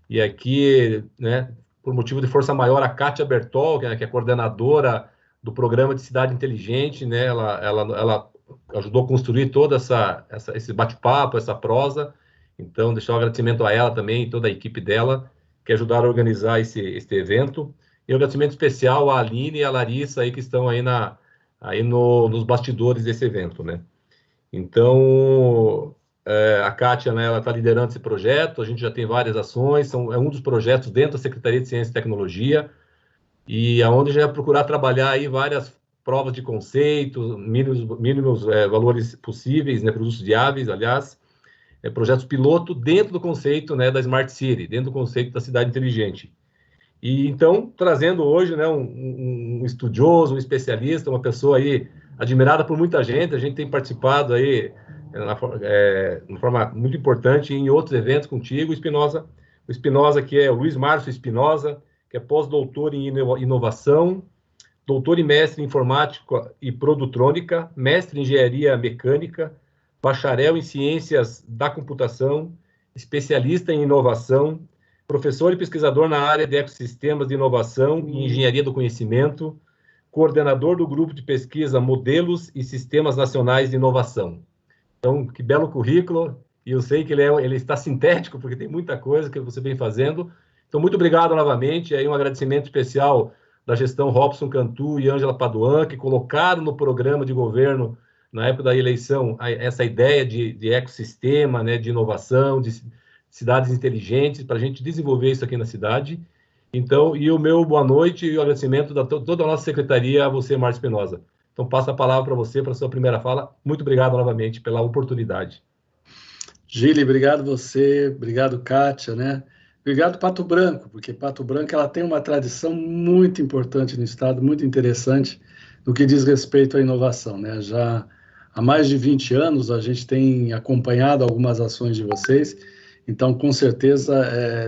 E aqui, né, por motivo de força maior, a Kátia Bertol, que é coordenadora do programa de Cidade Inteligente, né, ela ajudou a construir toda esse bate-papo, essa prosa. Então, deixar um agradecimento a ela também e toda a equipe dela, que ajudaram a organizar esse evento. E um agradecimento especial à Aline e à Larissa, aí, que estão aí, nos bastidores desse evento, né? Então, a Kátia, né, ela está liderando esse projeto, a gente já tem várias ações, é um dos projetos dentro da Secretaria de Ciência e Tecnologia, e aonde a gente vai procurar trabalhar aí várias provas de conceito, mínimos valores possíveis, né, produtos viáveis, aliás, projetos piloto dentro do conceito, né, da Smart City, dentro do conceito da cidade inteligente. E então, trazendo hoje, né, um estudioso, um especialista, uma pessoa aí admirada por muita gente, a gente tem participado aí de uma forma muito importante em outros eventos contigo, o Espinosa, que é o Luiz Márcio Espinosa, que é pós-doutor em inovação, doutor e mestre em informática e produtrônica, mestre em engenharia mecânica, bacharel em ciências da computação, especialista em inovação, professor e pesquisador na área de ecossistemas de inovação e engenharia do conhecimento, coordenador do grupo de pesquisa Modelos e Sistemas Nacionais de Inovação. Então, que belo currículo, e eu sei que ele está sintético, porque tem muita coisa que você vem fazendo. Então, muito obrigado novamente, aí um agradecimento especial da gestão Robson Cantu e Ângela Paduan, que colocaram no programa de governo, na época da eleição, essa ideia de ecossistema, né, de inovação, de cidades inteligentes, para a gente desenvolver isso aqui na cidade. Então, e o meu boa noite e o agradecimento da toda a nossa secretaria a você, Márcio Espinosa. Então, passo a palavra para você, para a sua primeira fala. Muito obrigado novamente pela oportunidade. Gili, obrigado você, obrigado Kátia, né? Obrigado Pato Branco, porque Pato Branco ela tem uma tradição muito importante no estado, muito interessante no que diz respeito à inovação, né? Já há mais de 20 anos a gente tem acompanhado algumas ações de vocês, então com certeza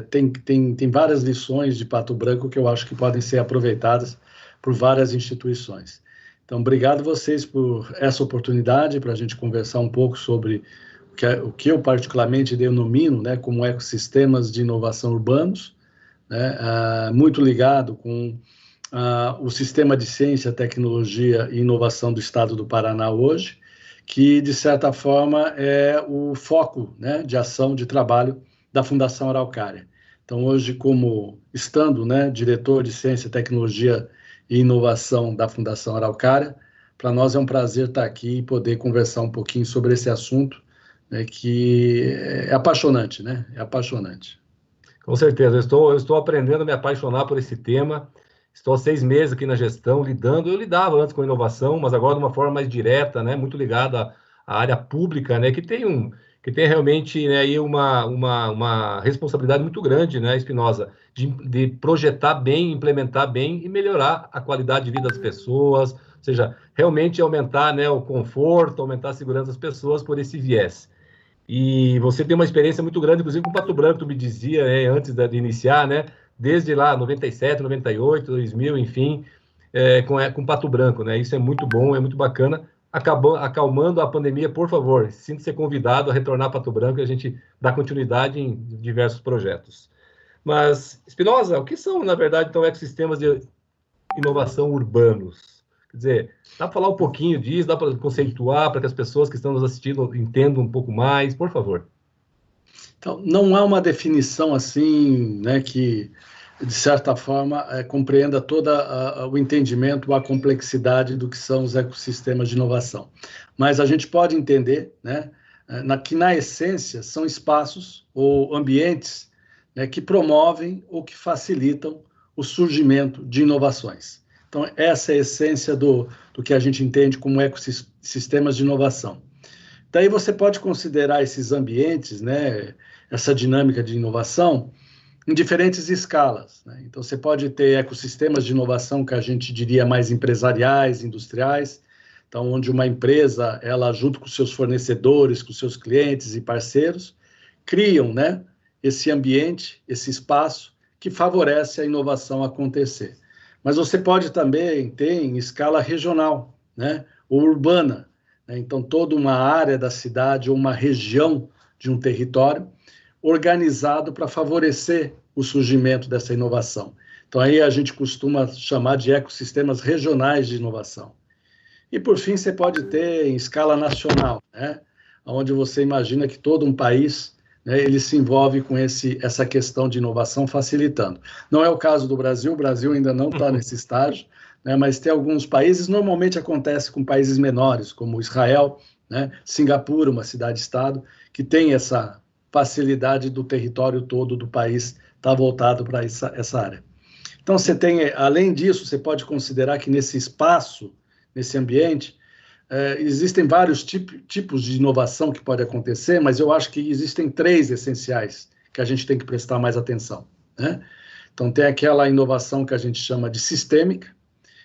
tem várias lições de Pato Branco que eu acho que podem ser aproveitadas por várias instituições. Então, obrigado vocês por essa oportunidade para a gente conversar um pouco sobre o que eu particularmente denomino, né, como ecossistemas de inovação urbanos, né, muito ligado com o sistema de ciência, tecnologia e inovação do estado do Paraná hoje, que, de certa forma, é o foco, né, de ação, de trabalho da Fundação Araucária. Então, hoje, estando, né, diretor de ciência, tecnologia e inovação da Fundação Araucária, para nós é um prazer estar aqui e poder conversar um pouquinho sobre esse assunto, né, que é apaixonante, né? É apaixonante. Com certeza, eu estou aprendendo a me apaixonar por esse tema. Estou há 6 meses aqui na gestão, lidando. Eu lidava antes com inovação, mas agora de uma forma mais direta, né? Muito ligada à área pública, né? Que tem realmente, né, aí uma responsabilidade muito grande, né, Espinosa, de projetar bem, implementar bem e melhorar a qualidade de vida das pessoas, ou seja, realmente aumentar, né, o conforto, aumentar a segurança das pessoas por esse viés. E você tem uma experiência muito grande, inclusive com Pato Branco, tu me dizia, né, antes de iniciar, né, desde lá, 97, 98, 2000, enfim, com Pato Branco, né, isso é muito bom, é muito bacana. Acalmando a pandemia, por favor, sinta-se convidado a retornar a Pato Branco e a gente dá continuidade em diversos projetos. Mas, Espinosa, o que são, na verdade, então, ecossistemas de inovação urbanos? Quer dizer, dá para falar um pouquinho disso, dá para conceituar para que as pessoas que estão nos assistindo entendam um pouco mais, por favor. Então, não há uma definição assim, né, que, de certa forma, compreenda todo o entendimento, a complexidade do que são os ecossistemas de inovação. Mas a gente pode entender, né, que, na essência, são espaços ou ambientes, né, que promovem ou que facilitam o surgimento de inovações. Então, essa é a essência do que a gente entende como ecossistemas de inovação. Daí você pode considerar esses ambientes, né, essa dinâmica de inovação, em diferentes escalas, né? Então, você pode ter ecossistemas de inovação que a gente diria mais empresariais, industriais, então, onde uma empresa, ela, junto com seus fornecedores, com seus clientes e parceiros, criam, né, esse ambiente, esse espaço que favorece a inovação acontecer. Mas você pode também ter em escala regional, né, ou urbana, né? Então, toda uma área da cidade ou uma região de um território, organizado para favorecer o surgimento dessa inovação. Então, aí a gente costuma chamar de ecossistemas regionais de inovação. E, por fim, você pode ter em escala nacional, né? Onde você imagina que todo um país, né, ele se envolve com essa questão de inovação facilitando. Não é o caso do Brasil, o Brasil ainda não está nesse estágio, né, mas tem alguns países, normalmente acontece com países menores, como Israel, né, Singapura, uma cidade-estado, que tem essa facilidade do território todo do país estar voltado para essa área. Então, você tem, além disso, você pode considerar que nesse espaço, nesse ambiente, existem vários tipos de inovação que pode acontecer, mas eu acho que existem 3 essenciais que a gente tem que prestar mais atenção, né? Então, tem aquela inovação que a gente chama de sistêmica,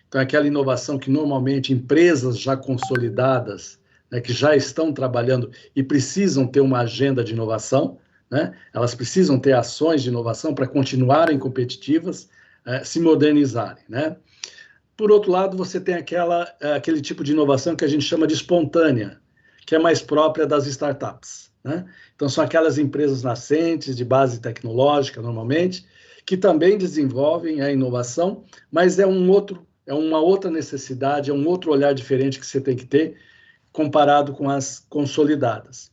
então, aquela inovação que normalmente empresas já consolidadas, né, que já estão trabalhando e precisam ter uma agenda de inovação, né? Elas precisam ter ações de inovação para continuarem competitivas, se modernizarem, né? Por outro lado, você tem aquele tipo de inovação que a gente chama de espontânea, que é mais própria das startups, né? Então, são aquelas empresas nascentes, de base tecnológica, normalmente, que também desenvolvem a inovação, mas é uma outra necessidade, é um outro olhar diferente que você tem que ter, comparado com as consolidadas.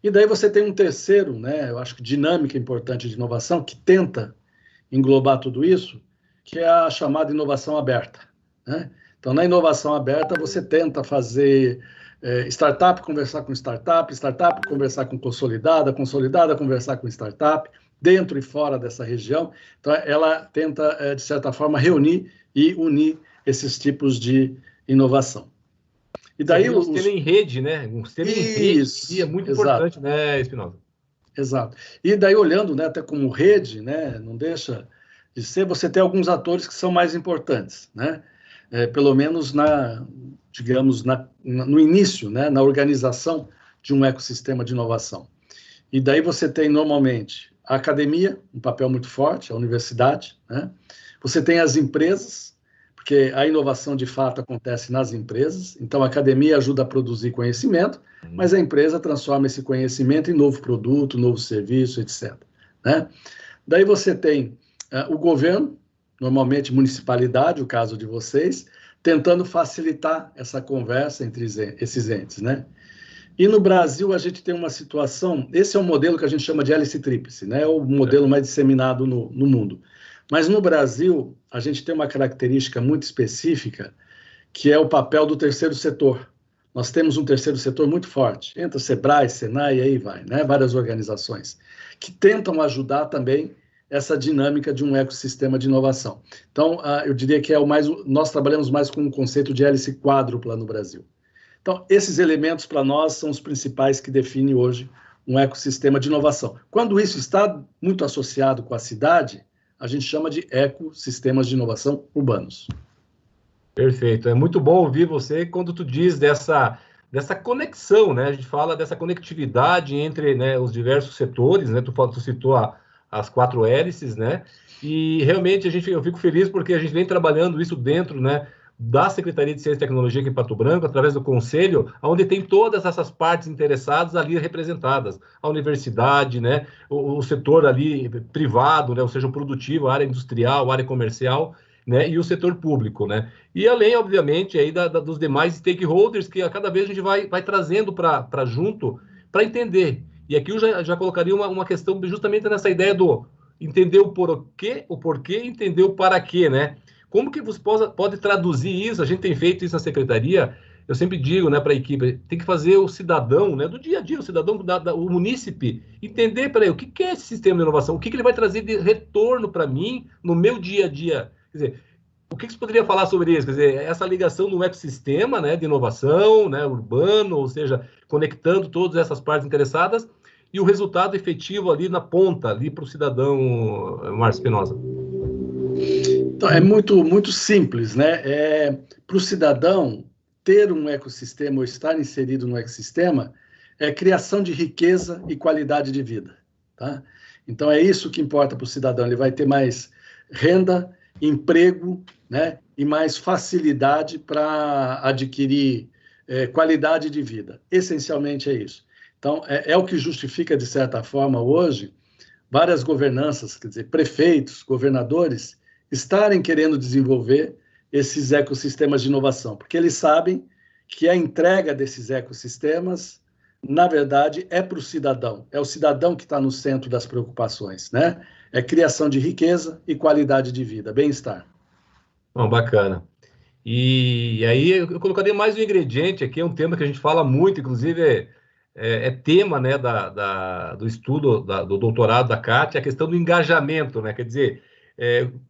E daí você tem um terceiro, né, eu acho que dinâmica importante de inovação, que tenta englobar tudo isso, que é a chamada inovação aberta, né? Então, na inovação aberta, você tenta fazer startup conversar com startup, startup conversar com consolidada, consolidada conversar com startup, dentro e fora dessa região. Então, ela tenta, de certa forma, reunir e unir esses tipos de inovação. E daí um sistema em rede, né? Um sistema em rede é muito importante, né, Espinosa? Exato. E daí, olhando, né, até como rede, né, não deixa de ser, você tem alguns atores que são mais importantes, né? Pelo menos digamos, no início, né, na organização de um ecossistema de inovação. E daí você tem, normalmente, a academia, um papel muito forte, a universidade, né? Você tem as empresas, porque a inovação, de fato, acontece nas empresas, então a academia ajuda a produzir conhecimento, mas a empresa transforma esse conhecimento em novo produto, novo serviço, etc., né? Daí você tem o governo, normalmente municipalidade, o caso de vocês, tentando facilitar essa conversa entre esses entes, né? E no Brasil a gente tem uma situação, esse é um modelo que a gente chama de hélice tríplice, né? É o modelo mais disseminado no mundo. Mas no Brasil a gente tem uma característica muito específica, que é o papel do terceiro setor. Nós temos um terceiro setor muito forte, entra Sebrae, Senai e aí vai, né? Várias organizações que tentam ajudar também essa dinâmica de um ecossistema de inovação. Então, eu diria que nós trabalhamos mais com um conceito de hélice quádrupla no Brasil. Então, esses elementos para nós são os principais que definem hoje um ecossistema de inovação. Quando isso está muito associado com a cidade, a gente chama de ecossistemas de inovação urbanos. Perfeito. É muito bom ouvir você quando tu diz dessa conexão, né? A gente fala dessa conectividade entre, né, os diversos setores, né? Tu citou as 4 hélices, né? E realmente eu fico feliz porque a gente vem trabalhando isso dentro, né, da Secretaria de Ciência e Tecnologia aqui em Pato Branco, através do Conselho, onde tem todas essas partes interessadas ali representadas. A universidade, né, o setor ali privado, né, ou seja, o produtivo, a área industrial, a área comercial, né, e o setor público, né? E além, obviamente, aí dos demais stakeholders que a cada vez a gente vai trazendo para junto, para entender. E aqui eu já colocaria uma questão justamente nessa ideia do entender o porquê, entender o para quê, né? Como que você pode traduzir isso? A gente tem feito isso na secretaria. Eu sempre digo, né, para a equipe, tem que fazer o cidadão, né, do dia a dia, o cidadão, o munícipe, entender, peraí, o que é esse sistema de inovação? O que ele vai trazer de retorno para mim no meu dia a dia? Quer dizer, o que você poderia falar sobre isso? Quer dizer, essa ligação no ecossistema, né, de inovação, né, urbano, ou seja, conectando todas essas partes interessadas e o resultado efetivo ali na ponta, ali para o cidadão, Márcio Espinosa. Então, é muito, muito simples, né? Para o cidadão, ter um ecossistema ou estar inserido no ecossistema é criação de riqueza e qualidade de vida, tá? Então, é isso que importa para o cidadão. Ele vai ter mais renda, emprego, né? E mais facilidade para adquirir qualidade de vida. Essencialmente é isso. Então, é o que justifica, de certa forma, hoje, várias governanças, quer dizer, prefeitos, governadores, estarem querendo desenvolver esses ecossistemas de inovação, porque eles sabem que a entrega desses ecossistemas, na verdade, é para o cidadão. É o cidadão que está no centro das preocupações, né? É criação de riqueza e qualidade de vida, bem-estar. Bom, bacana. E aí eu colocaria mais um ingrediente aqui, é um tema que a gente fala muito, inclusive é tema, né, do estudo, do doutorado da Kátia, a questão do engajamento, né? Quer dizer,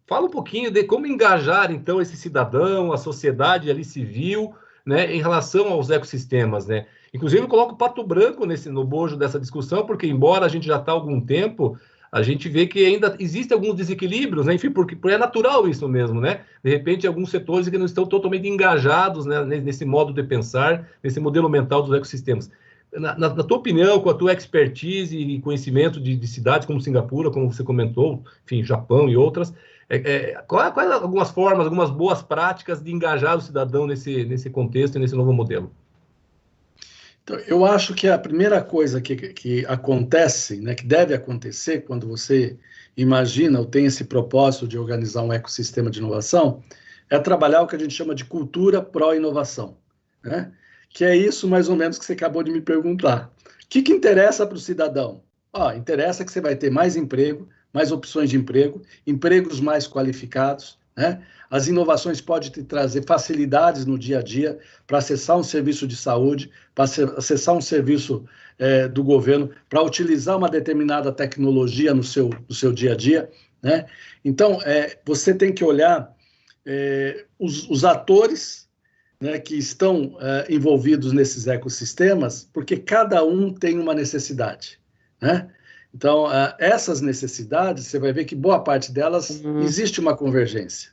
fala um pouquinho de como engajar, então, esse cidadão, a sociedade ali civil, né, em relação aos ecossistemas, né? Inclusive, eu coloco o Pato Branco no bojo dessa discussão, porque, embora a gente já está há algum tempo, a gente vê que ainda existem alguns desequilíbrios, né? Enfim, porque é natural isso mesmo, né? De repente, alguns setores que não estão totalmente engajados, né, nesse modo de pensar, nesse modelo mental dos ecossistemas. Na tua opinião, com a tua expertise e conhecimento de cidades como Singapura, como você comentou, enfim, Japão e outras, quais algumas formas, algumas boas práticas de engajar o cidadão nesse contexto e nesse novo modelo? Então, eu acho que a primeira coisa que acontece, né, que deve acontecer quando você imagina ou tem esse propósito de organizar um ecossistema de inovação, é trabalhar o que a gente chama de cultura pró-inovação, né? Que é isso mais ou menos que você acabou de me perguntar. O que interessa para o cidadão? Interessa que você vai ter mais emprego, mais opções de emprego, empregos mais qualificados, né? As inovações podem te trazer facilidades no dia a dia para acessar um serviço de saúde, para acessar um serviço do governo, para utilizar uma determinada tecnologia no seu dia a dia, né? Então, você tem que olhar os atores, né, que estão envolvidos nesses ecossistemas, porque cada um tem uma necessidade, né? Então, essas necessidades, você vai ver que boa parte delas existe uma convergência.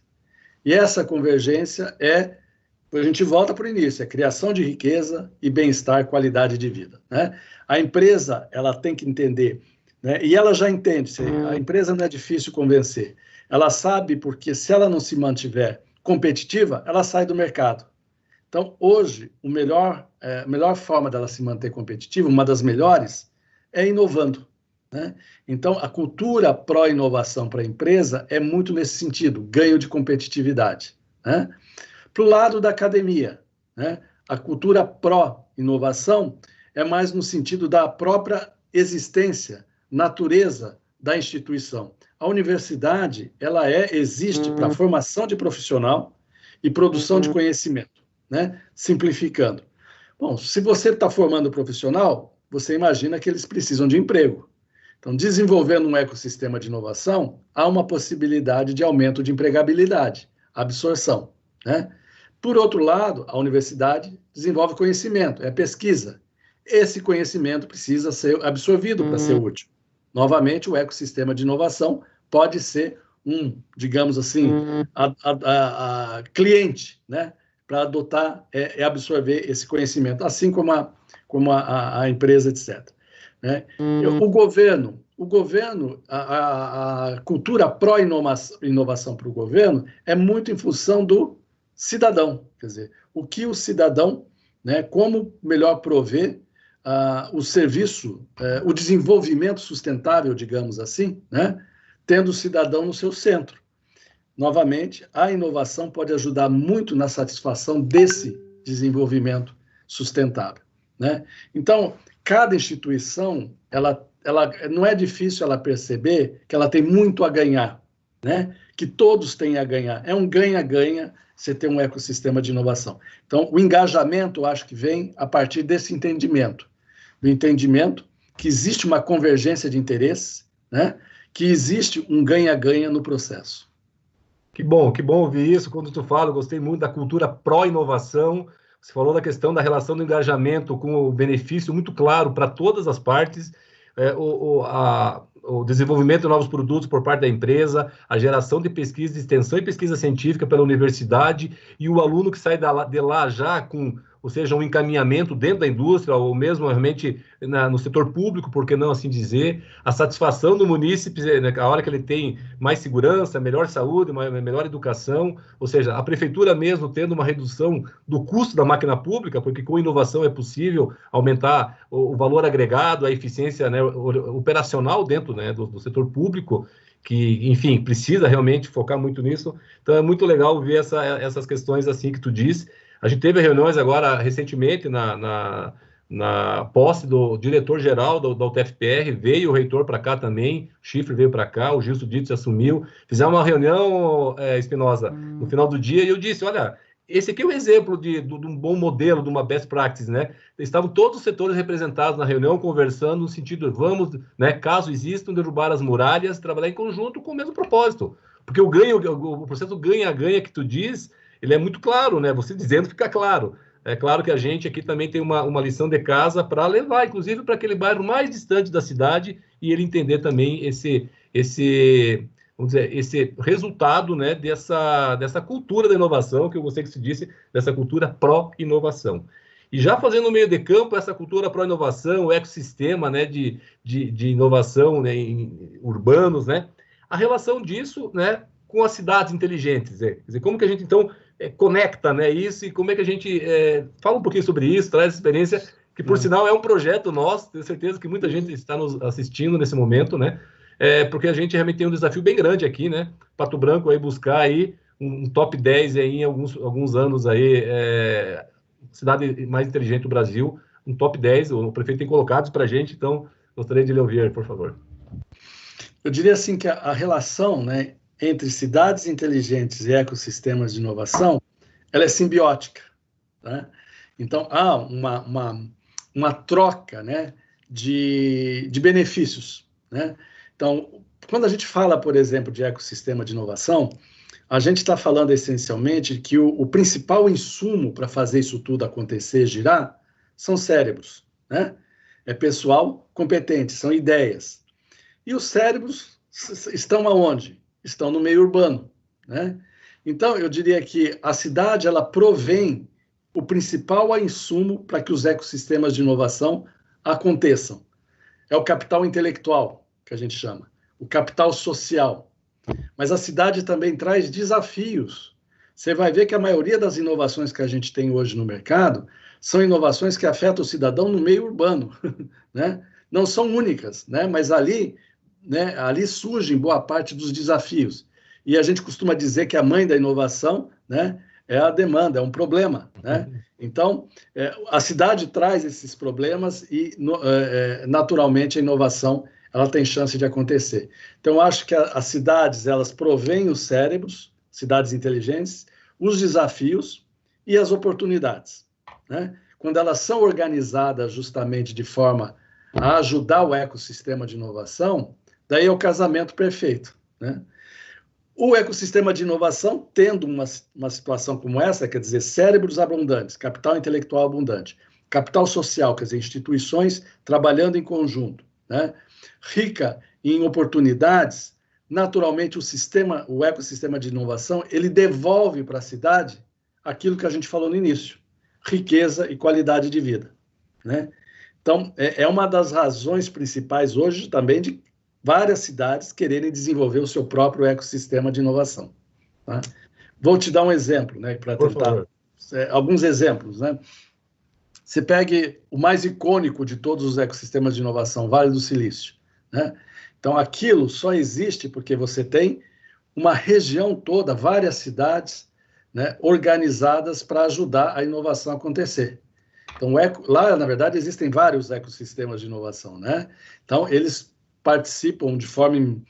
E essa convergência a gente volta para o início, é criação de riqueza e bem-estar, qualidade de vida, né? A empresa, ela tem que entender, né, e ela já entende, a empresa não é difícil convencer, ela sabe porque se ela não se mantiver competitiva, ela sai do mercado. Então, hoje, a melhor forma dela se manter competitiva, uma das melhores, é inovando, né? Então, a cultura pró-inovação para a empresa é muito nesse sentido, ganho de competitividade, né? Para o lado da academia, né, a cultura pró-inovação é mais no sentido da própria existência, natureza da instituição. A universidade, ela existe para formação de profissional e produção de conhecimento, né? Simplificando. Bom, se você está formando profissional, você imagina que eles precisam de emprego. Então, desenvolvendo um ecossistema de inovação, há uma possibilidade de aumento de empregabilidade, absorção, né? Por outro lado, a universidade desenvolve conhecimento, é pesquisa. Esse conhecimento precisa ser absorvido para ser útil. Novamente, o ecossistema de inovação pode ser digamos assim, a cliente, né, para adotar e absorver esse conhecimento, assim como a empresa, etc. Né? O governo, a cultura pró-inovação para o governo é muito em função do cidadão, quer dizer, o que o cidadão, né, como melhor prover o serviço, o desenvolvimento sustentável, digamos assim, né, tendo o cidadão no seu centro. Novamente, a inovação pode ajudar muito na satisfação desse desenvolvimento sustentável, né? Então, cada instituição, ela não é difícil ela perceber que ela tem muito a ganhar, né? Que todos têm a ganhar. É um ganha-ganha você ter um ecossistema de inovação. Então, o engajamento, eu acho que vem a partir desse entendimento, do entendimento que existe uma convergência de interesses, né? Que existe um ganha-ganha no processo. Que bom ouvir isso. Quando tu fala, eu gostei muito da cultura pró-inovação. Você falou da questão da relação do engajamento com o benefício muito claro para todas as partes, o desenvolvimento de novos produtos por parte da empresa, a geração de pesquisa, de extensão e pesquisa científica pela universidade, e o aluno que sai de lá já com ou seja, um encaminhamento dentro da indústria, ou mesmo realmente no setor público, por que não assim dizer, a satisfação do munícipe, né, a hora que ele tem mais segurança, melhor saúde, melhor educação, ou seja, a prefeitura mesmo tendo uma redução do custo da máquina pública, porque com inovação é possível aumentar o valor agregado, a eficiência, né, operacional dentro, né, do setor público, que, enfim, precisa realmente focar muito nisso. Então, é muito legal ver essas questões assim que tu disse. A gente teve reuniões agora, recentemente, na posse do diretor-geral da UTFPR, veio o reitor para cá também, o Schiffer veio para cá, o Gilson Dietz assumiu. Fizemos uma reunião, Espinosa, no final do dia, e eu disse, olha, esse aqui é um exemplo de um bom modelo, de uma best practice, né? Estavam todos os setores representados na reunião, conversando no sentido, vamos, né, caso existam, derrubar as muralhas, trabalhar em conjunto com o mesmo propósito. Porque o processo ganha-ganha que tu diz, ele é muito claro, né? Você dizendo fica claro. É claro que a gente aqui também tem uma lição de casa para levar, inclusive, para aquele bairro mais distante da cidade e ele entender também vamos dizer, esse resultado, né, dessa cultura da inovação, que eu gostei que se disse, dessa cultura pró-inovação. E já fazendo no meio de campo essa cultura pró-inovação, o ecossistema, né, de inovação, né, urbanos, né, a relação disso, né, com as cidades inteligentes, quer dizer, como que a gente, então, conecta, né, isso e como é que a gente fala um pouquinho sobre isso, traz essa experiência, que, por sinal, é um projeto nosso, tenho certeza que muita gente está nos assistindo nesse momento, né, porque a gente realmente tem um desafio bem grande aqui, né? Pato Branco aí buscar aí um top 10 aí em alguns anos aí, cidade mais inteligente do Brasil, um top 10, o prefeito tem colocado isso para a gente, então gostaria de lhe ouvir, por favor. Eu diria assim que a relação, né, entre cidades inteligentes e ecossistemas de inovação, ela é simbiótica, né? Então, há uma troca, né, de benefícios, né? Então, quando a gente fala, por exemplo, de ecossistema de inovação, a gente está falando essencialmente que o principal insumo para fazer isso tudo acontecer, girar, são cérebros, né? É pessoal competente, são ideias. E os cérebros estão aonde? Estão no meio urbano, né? Então, eu diria que a cidade, ela provém o principal insumo para que os ecossistemas de inovação aconteçam. É o capital intelectual, que a gente chama, o capital social. Mas a cidade também traz desafios. Você vai ver que a maioria das inovações que a gente tem hoje no mercado são inovações que afetam o cidadão no meio urbano, né? Não são únicas, né? Mas ali, né, ali surgem boa parte dos desafios. E a gente costuma dizer que a mãe da inovação, né, é a demanda, é um problema, né? Então, a cidade traz esses problemas e, naturalmente, a inovação ela tem chance de acontecer. Então, eu acho que as cidades, elas provêm os cérebros, cidades inteligentes, os desafios e as oportunidades, né? Quando elas são organizadas justamente de forma a ajudar o ecossistema de inovação, daí é o casamento perfeito, né? O ecossistema de inovação, tendo uma situação como essa, quer dizer, cérebros abundantes, capital intelectual abundante, capital social, quer dizer, instituições trabalhando em conjunto, né? Rica em oportunidades, naturalmente o ecossistema de inovação, ele devolve para a cidade aquilo que a gente falou no início, riqueza e qualidade de vida, né? Então, é uma das razões principais hoje também de várias cidades quererem desenvolver o seu próprio ecossistema de inovação, tá? Vou te dar um exemplo, né, para tentar alguns exemplos, né? Você pegue o mais icônico de todos os ecossistemas de inovação, Vale do Silício, né? Então, aquilo só existe porque você tem uma região toda, várias cidades, né, organizadas para ajudar a inovação a acontecer. Então, lá, na verdade, existem vários ecossistemas de inovação, né? Então, eles participam de forma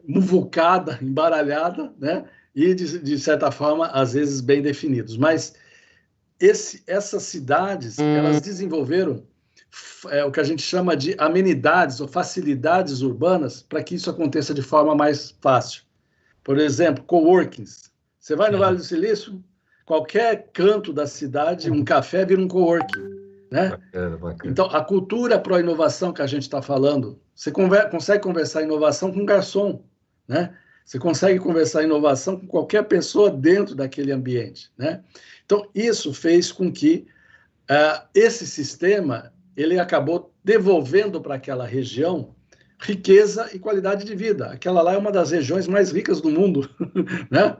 muvucada, embaralhada, né? E, de certa forma, às vezes, bem definidos. Mas essas cidades, elas desenvolveram o que a gente chama de amenidades ou facilidades urbanas para que isso aconteça de forma mais fácil. Por exemplo, coworkings. Você vai no Vale do Silício, qualquer canto da cidade, um café vira um coworking, né? Bacana. Então, a cultura pró-inovação que a gente está falando, você consegue conversar inovação com um garçom, né? Você consegue conversar inovação com qualquer pessoa dentro daquele ambiente, né? Então, isso fez com que esse sistema ele acabou devolvendo para aquela região riqueza e qualidade de vida. Aquela lá é uma das regiões mais ricas do mundo, né?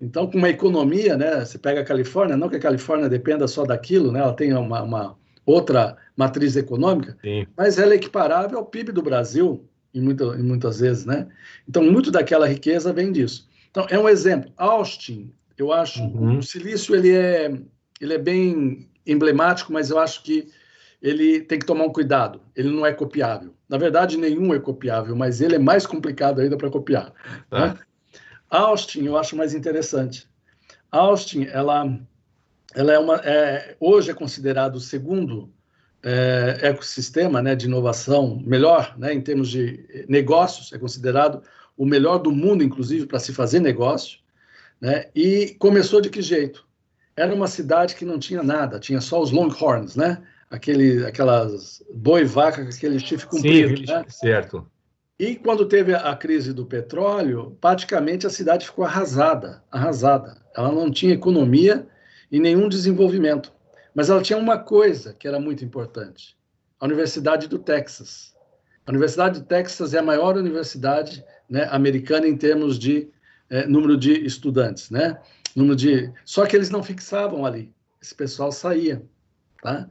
Então, com uma economia, né? Você pega a Califórnia, não que a Califórnia dependa só daquilo, né? Ela tem uma outra matriz econômica, Sim. mas ela é equiparável ao PIB do Brasil, em muitas vezes, né? Então, muito daquela riqueza vem disso. Então, é um exemplo. Austin, eu acho, o silício ele é bem emblemático, mas eu acho que ele tem que tomar um cuidado. Ele não é copiável. Na verdade, nenhum é copiável, mas ele é mais complicado ainda para copiar. Né? Austin, eu acho mais interessante. Austin, ela hoje é considerado o segundo ecossistema, né, de inovação melhor, né, em termos de negócios, é considerado o melhor do mundo, inclusive, para se fazer negócio. Né? E começou de que jeito? Era uma cidade que não tinha nada, tinha só os Longhorns, né? Aquelas boi vaca com aquele chifre comprido. Sim, né? Certo. E quando teve a crise do petróleo, praticamente a cidade ficou arrasada. Ela não tinha economia e nenhum desenvolvimento. Mas ela tinha uma coisa que era muito importante: a Universidade do Texas. A Universidade do Texas é a maior universidade, né, americana em termos de número de estudantes, né? Só que eles não fixavam ali. Esse pessoal saía, tá?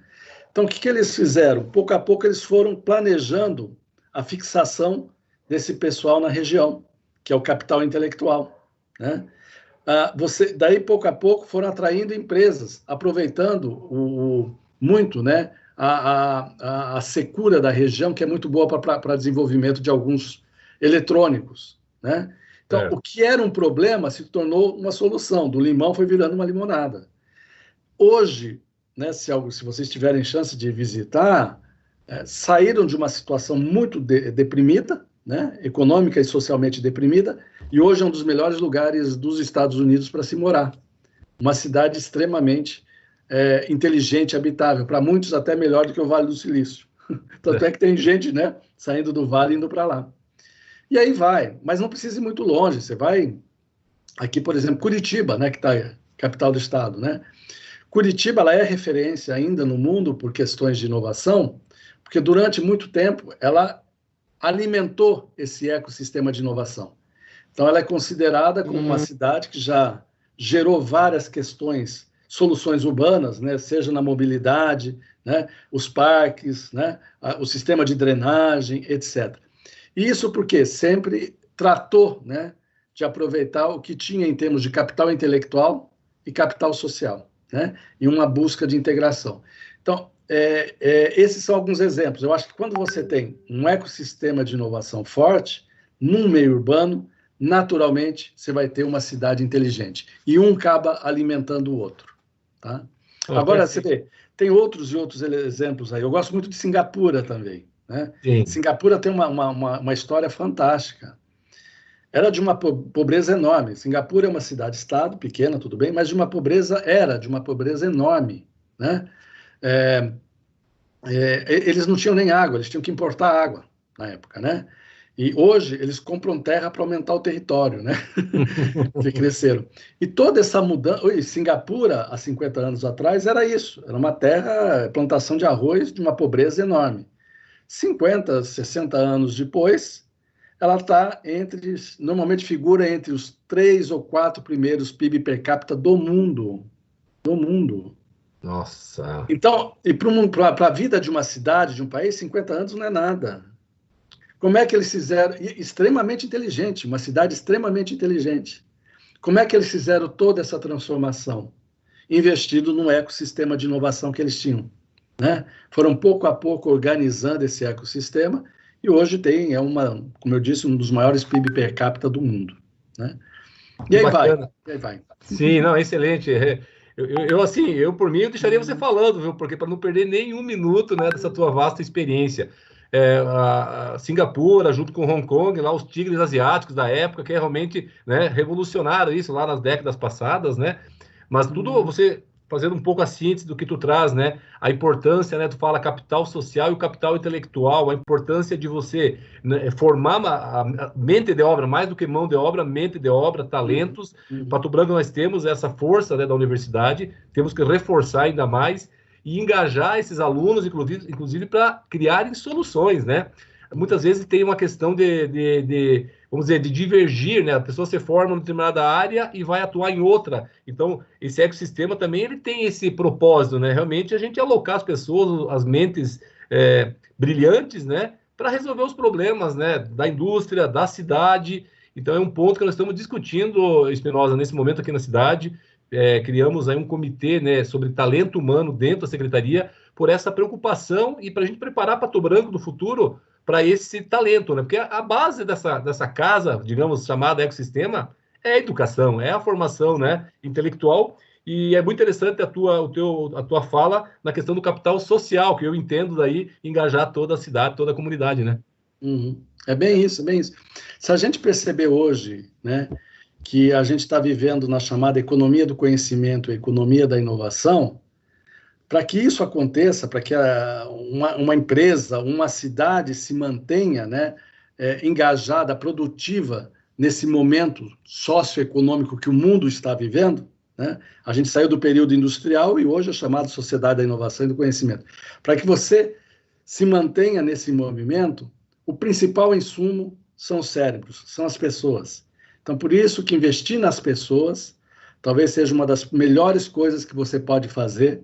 Então, o que eles fizeram? Pouco a pouco, eles foram planejando a fixação desse pessoal na região, que é o capital intelectual, né? Daí, pouco a pouco, foram atraindo empresas, aproveitando muito, né, a secura da região, que é muito boa para desenvolvimento de alguns eletrônicos, né? Então, o que era um problema se tornou uma solução. Do limão foi virando uma limonada. Hoje, né, se vocês tiverem chance de visitar, saíram de uma situação muito deprimida, né, econômica e socialmente deprimida, e hoje é um dos melhores lugares dos Estados Unidos para se morar. Uma cidade extremamente inteligente e habitável, para muitos até melhor do que o Vale do Silício. Tanto é que tem gente, né, saindo do vale e indo para lá. E aí vai, mas não precisa ir muito longe. Você vai aqui, por exemplo, Curitiba, né, que está capital do estado, né? Curitiba, ela é referência ainda no mundo por questões de inovação, porque durante muito tempo ela alimentou esse ecossistema de inovação. Então, ela é considerada como uma cidade que já gerou várias questões, soluções urbanas, né, seja na mobilidade, né, os parques, né, o sistema de drenagem, etc. Isso porque sempre tratou, né, de aproveitar o que tinha em termos de capital intelectual e capital social, né, e uma busca de integração. Então, esses são alguns exemplos. Eu acho que quando você tem um ecossistema de inovação forte, num meio urbano, naturalmente você vai ter uma cidade inteligente. E um acaba alimentando o outro. Tá? Agora, você vê, tem outros e outros exemplos aí. Eu gosto muito de Singapura também. Né? Singapura tem uma história fantástica. Era de uma pobreza enorme. Singapura é uma cidade-estado, pequena, tudo bem, mas de uma pobreza enorme. Né? Eles não tinham nem água, eles tinham que importar água na época, né? E hoje eles compram terra para aumentar o território, né? Que cresceram. E toda essa mudança... Singapura, há 50 anos atrás, era isso. Era uma terra, plantação de arroz, de uma pobreza enorme. 50, 60 anos depois, ela está normalmente figura entre os 3 ou 4 primeiros PIB per capita do mundo. Do mundo. Nossa! Então, e para a vida de uma cidade, de um país, 50 anos não é nada. Como é que eles fizeram? Extremamente inteligente, uma cidade extremamente inteligente. Como é que eles fizeram toda essa transformação? Investido num ecossistema de inovação que eles tinham. Né? Foram pouco a pouco organizando esse ecossistema e hoje como eu disse, um dos maiores PIB per capita do mundo. Né? E aí vai. Sim, não, excelente. Eu, por mim, eu deixaria você falando, viu? Porque para não perder nenhum minuto, né, dessa tua vasta experiência. A Singapura, junto com Hong Kong, lá os tigres asiáticos da época, que realmente, né, revolucionaram isso lá nas décadas passadas, né? Mas tudo você fazendo um pouco a síntese do que tu traz, né? A importância, né? Tu fala capital social e o capital intelectual, a importância de você, né, formar a mente de obra, mais do que mão de obra, mente de obra, talentos. Pato Branco nós temos essa força, né, da universidade, temos que reforçar ainda mais. e engajar esses alunos, inclusive para criarem soluções, né? Muitas vezes tem uma questão vamos dizer, de divergir, né? A pessoa se forma em determinada área e vai atuar em outra. Então, esse ecossistema também ele tem esse propósito, né? Realmente a gente alocar as pessoas, as mentes brilhantes, né? Para resolver os problemas, né? Da indústria, da cidade. Então, é um ponto que nós estamos discutindo, Espinosa, nesse momento aqui na cidade. Criamos aí um comitê, né, sobre talento humano dentro da secretaria, por essa preocupação e para a gente preparar Pato Branco do futuro para esse talento, né? Porque a base dessa casa, digamos, chamada ecossistema, é a educação, é a formação, né, intelectual, e é muito interessante a tua fala na questão do capital social, que eu entendo daí engajar toda a cidade, toda a comunidade, né? Uhum. É bem isso, é bem isso. Se a gente perceber hoje, né, que a gente está vivendo na chamada economia do conhecimento, economia da inovação, para que isso aconteça, para que uma empresa, uma cidade se mantenha, né, engajada, produtiva nesse momento socioeconômico que o mundo está vivendo, né? A gente saiu do período industrial e hoje é chamado sociedade da inovação e do conhecimento. Para que você se mantenha nesse movimento, o principal insumo são os cérebros, são as pessoas. Então, por isso que investir nas pessoas talvez seja uma das melhores coisas que você pode fazer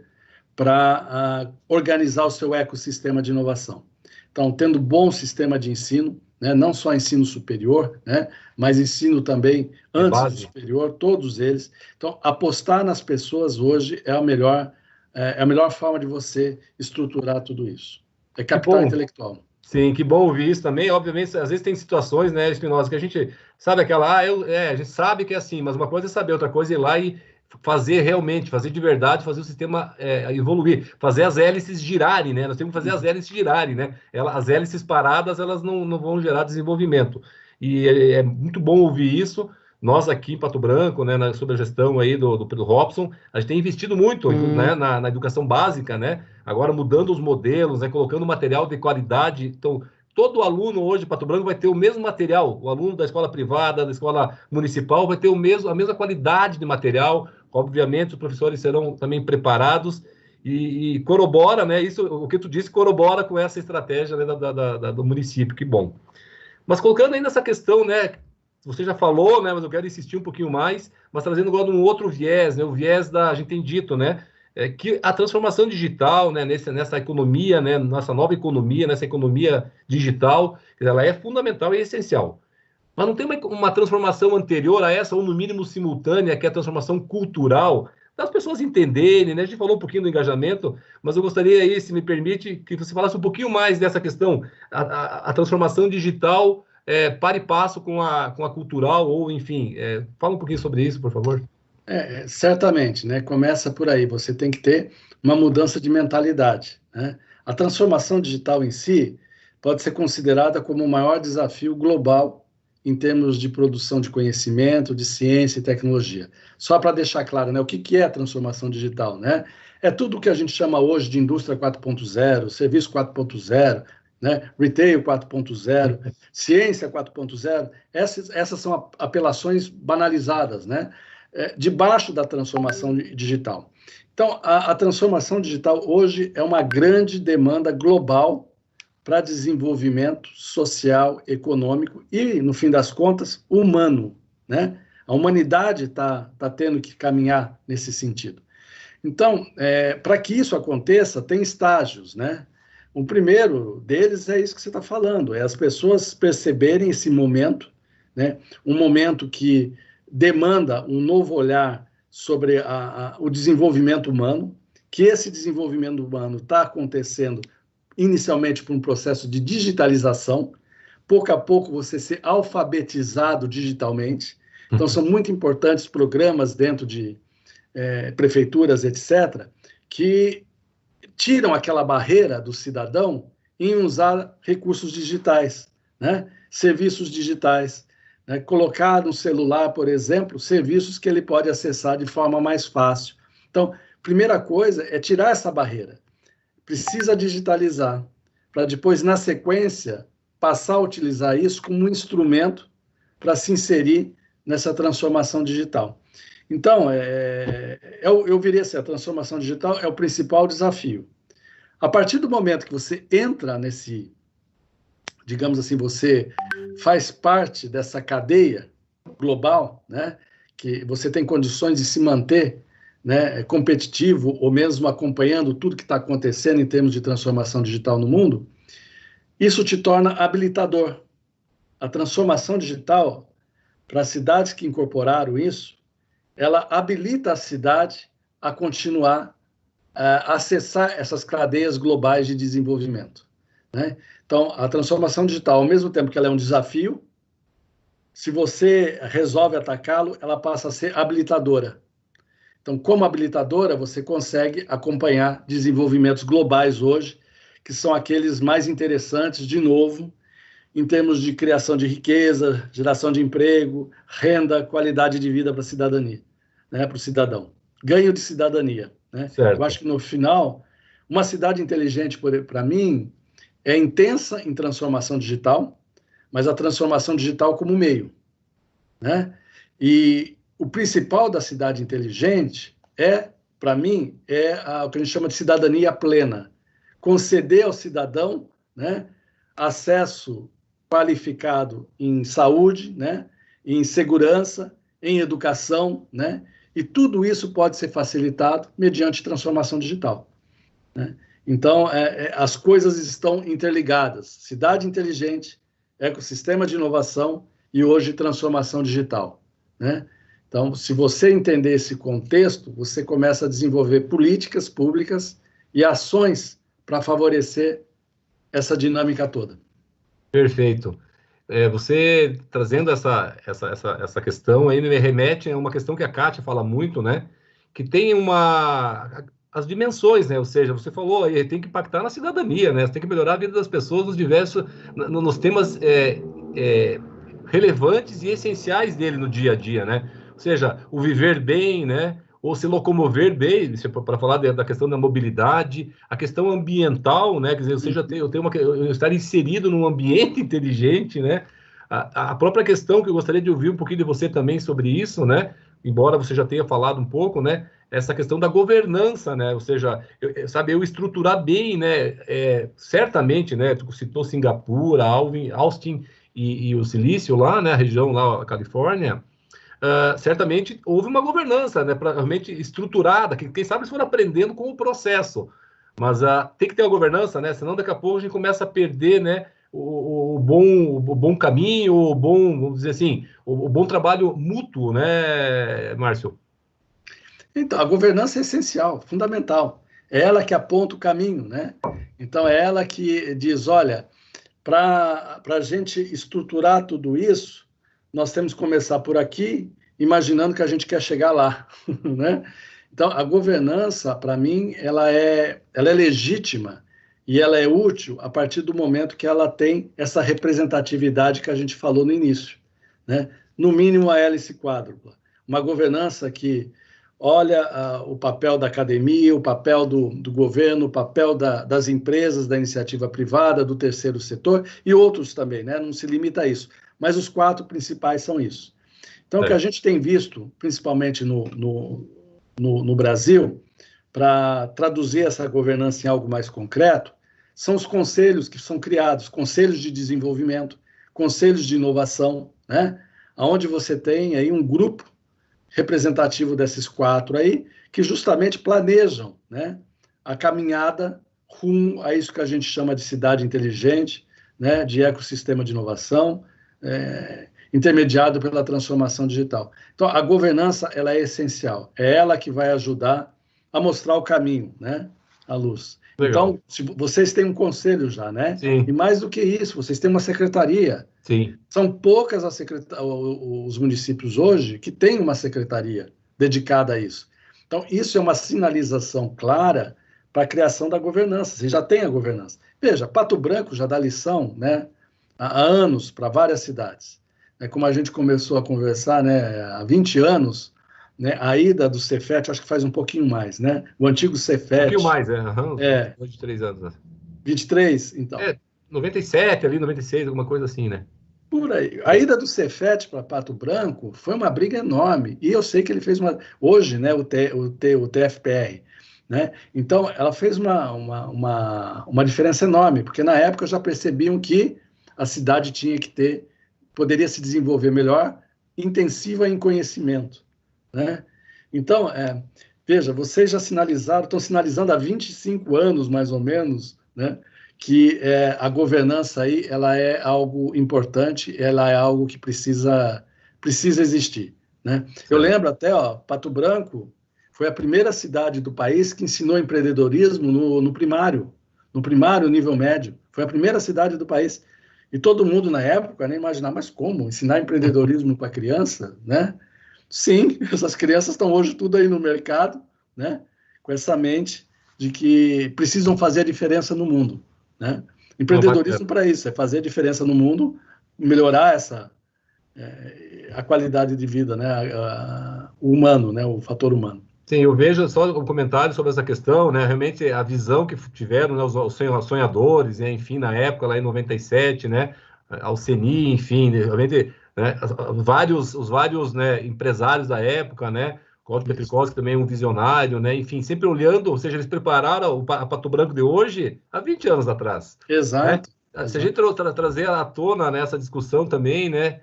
para organizar o seu ecossistema de inovação. Então, tendo bom sistema de ensino, né, não só ensino superior, né, mas ensino também antes do superior, todos eles. Então, apostar nas pessoas hoje é a melhor forma de você estruturar tudo isso. É capital intelectual. Sim, que bom ouvir isso também. Obviamente, às vezes tem situações, né, Espinosa, que a gente sabe aquela, a gente sabe que é assim, mas uma coisa é saber, outra coisa é ir lá e fazer realmente, fazer de verdade, fazer o sistema evoluir, fazer as hélices girarem, né? Nós temos que fazer as hélices girarem, né? As hélices paradas, elas não vão gerar desenvolvimento. E é muito bom ouvir isso. Nós aqui em Pato Branco, né, sob a gestão aí do Pedro Robson, a gente tem investido muito, né, na educação básica, né? Agora mudando os modelos, né, colocando material de qualidade. Então, todo aluno hoje, Pato Branco, vai ter o mesmo material. O aluno da escola privada, da escola municipal, vai ter a mesma qualidade de material. Obviamente, os professores serão também preparados e corrobora, né? Isso, o que tu disse, corrobora com essa estratégia, né, do município. Que bom. Mas colocando ainda essa questão, né? Você já falou, né? Mas eu quero insistir um pouquinho mais, mas trazendo agora um outro viés, né? O viés a gente tem dito, né? Que a transformação digital, né, nessa economia, né, nossa nova economia, nessa economia digital, ela é fundamental e essencial. Mas não tem uma transformação anterior a essa, ou no mínimo simultânea, que é a transformação cultural, das pessoas entenderem, né? A gente falou um pouquinho do engajamento, mas eu gostaria aí, se me permite, que você falasse um pouquinho mais dessa questão, a transformação digital para e passo com a cultural, ou enfim, fala um pouquinho sobre isso, por favor. Certamente, né? Começa por aí. Você tem que ter uma mudança de mentalidade, né? A transformação digital em si pode ser considerada como o maior desafio global em termos de produção de conhecimento, de ciência e tecnologia. Só para deixar claro, né? O que é a transformação digital, né? É tudo o que a gente chama hoje de indústria 4.0, serviço 4.0, né? Retail 4.0, ciência 4.0. Essas são apelações banalizadas, né? Debaixo da transformação digital. Então, a transformação digital hoje é uma grande demanda global para desenvolvimento social, econômico e, no fim das contas, humano, né? A humanidade está tendo que caminhar nesse sentido. Então, para que isso aconteça, tem estágios, né? O primeiro deles é isso que você está falando, é as pessoas perceberem esse momento, né? Um momento que demanda um novo olhar sobre o desenvolvimento humano, que esse desenvolvimento humano está acontecendo inicialmente por um processo de digitalização, pouco a pouco você ser alfabetizado digitalmente. Então, são muito importantes programas dentro de prefeituras, etc., que tiram aquela barreira do cidadão em usar recursos digitais, né? Serviços digitais, né? Colocar no celular, por exemplo, serviços que ele pode acessar de forma mais fácil. Então, primeira coisa é tirar essa barreira. Precisa digitalizar, para depois, na sequência, passar a utilizar isso como um instrumento para se inserir nessa transformação digital. Então, eu diria assim, a transformação digital é o principal desafio. A partir do momento que você entra nesse, digamos assim, você faz parte dessa cadeia global, né, que você tem condições de se manter, né, competitivo ou mesmo acompanhando tudo que está acontecendo em termos de transformação digital no mundo, isso te torna habilitador. A transformação digital, para as cidades que incorporaram isso, ela habilita a cidade a continuar a acessar essas cadeias globais de desenvolvimento, né? Então, a transformação digital, ao mesmo tempo que ela é um desafio, se você resolve atacá-lo, ela passa a ser habilitadora. Então, como habilitadora, você consegue acompanhar desenvolvimentos globais hoje, que são aqueles mais interessantes, de novo, em termos de criação de riqueza, geração de emprego, renda, qualidade de vida para a cidadania, né, para o cidadão. Ganho de cidadania, né? Eu acho que, no final, uma cidade inteligente, para mim, é intensa em transformação digital, mas a transformação digital como meio, né? E o principal da cidade inteligente para mim, o que a gente chama de cidadania plena. Conceder ao cidadão, né, acesso qualificado em saúde, né, em segurança, em educação, né, e tudo isso pode ser facilitado mediante transformação digital, né? Então, as coisas estão interligadas. Cidade inteligente, ecossistema de inovação e hoje transformação digital, né? Então, se você entender esse contexto, você começa a desenvolver políticas públicas e ações para favorecer essa dinâmica toda. Perfeito. Você trazendo essa questão aí me remete a uma questão que a Kátia fala muito, né? Que tem as dimensões, né? Ou seja, você falou aí, tem que impactar na cidadania, né? Você tem que melhorar a vida das pessoas nos temas relevantes e essenciais dele no dia a dia, né? Ou seja, o viver bem, né? Ou se locomover bem, para falar da questão da mobilidade, a questão ambiental, né? Quer dizer, ou seja, eu estar inserido num ambiente inteligente, né? A própria questão que eu gostaria de ouvir um pouquinho de você também sobre isso, né? Embora você já tenha falado um pouco, né? Essa questão da governança, né? Ou seja, eu estruturar bem, né? Certamente, né? Tu citou Singapura, Austin e o Silício lá, né? A região lá, a Califórnia. Certamente houve uma governança, né, realmente estruturada, que quem sabe eles foram aprendendo com o processo, mas tem que ter uma governança, né, senão daqui a pouco a gente começa a perder, né, o bom caminho, vamos dizer assim, o bom trabalho mútuo, né, Márcio? Então, a governança é essencial, fundamental. É ela que aponta o caminho, né? Então, é ela que diz, olha, para a gente estruturar tudo isso, nós temos que começar por aqui, imaginando que a gente quer chegar lá, né? Então, a governança, para mim, ela é legítima e ela é útil a partir do momento que ela tem essa representatividade que a gente falou no início, né? No mínimo, a hélice quádrupla. Uma governança que olha o papel da academia, o papel do governo, o papel das empresas, da iniciativa privada, do terceiro setor e outros também, né? Não se limita a isso. Mas os 4 principais são isso. Então, o que a gente tem visto, principalmente no Brasil, para traduzir essa governança em algo mais concreto, são os conselhos que são criados, conselhos de desenvolvimento, conselhos de inovação, né? Onde você tem aí um grupo representativo desses 4 aí, que justamente planejam, né, a caminhada rumo a isso que a gente chama de cidade inteligente, né, de ecossistema de inovação, intermediado pela transformação digital. Então, a governança, ela é essencial. É ela que vai ajudar a mostrar o caminho, né, a luz. Legal. Então, vocês têm um conselho já, né? Sim. E mais do que isso, vocês têm uma secretaria. Sim. São poucas os municípios hoje que têm uma secretaria dedicada a isso. Então, isso é uma sinalização clara para a criação da governança. Você já tem a governança. Veja, Pato Branco já dá lição, né, há anos para várias cidades. Como a gente começou a conversar, né, há 20 anos, né, a ida do Cefet, acho que faz um pouquinho mais, né? O antigo Cefet. Um pouquinho mais, 23 anos. Né? 23, então. 97 ali, 96, alguma coisa assim, né? Por aí. A ida do Cefet para Pato Branco foi uma briga enorme. E eu sei que ele fez uma. Hoje, né, o TFPR. Né? Então, ela fez uma diferença enorme, porque na época já percebiam que a cidade tinha que ter, poderia se desenvolver melhor, intensiva em conhecimento. Né? Então, veja, vocês já sinalizaram, estão sinalizando há 25 anos, mais ou menos, né? Que a governança aí, ela é algo importante, ela é algo que precisa existir, né? Eu lembro até, Pato Branco foi a primeira cidade do país que ensinou empreendedorismo no primário nível médio, foi a primeira cidade do país, e todo mundo na época nem imaginava, mas como ensinar empreendedorismo para criança, né? Sim, essas crianças estão hoje tudo aí no mercado, né? Com essa mente de que precisam fazer a diferença no mundo. Né? Empreendedorismo para isso, é fazer a diferença no mundo, melhorar a qualidade de vida, né? O humano, né? O fator humano. Sim, eu vejo só um comentário sobre essa questão, né? Realmente a visão que tiveram, né, os sonhadores, né? Enfim, na época, lá em 97, né? Alceni, enfim, realmente, né? Os vários, né, empresários da época, né? Cláudio Petrikowski também um visionário, né? Enfim, sempre olhando, ou seja, eles prepararam a Pato Branco de hoje há 20 anos atrás. Exato. Né? Se a gente trazer à tona nessa discussão também, né?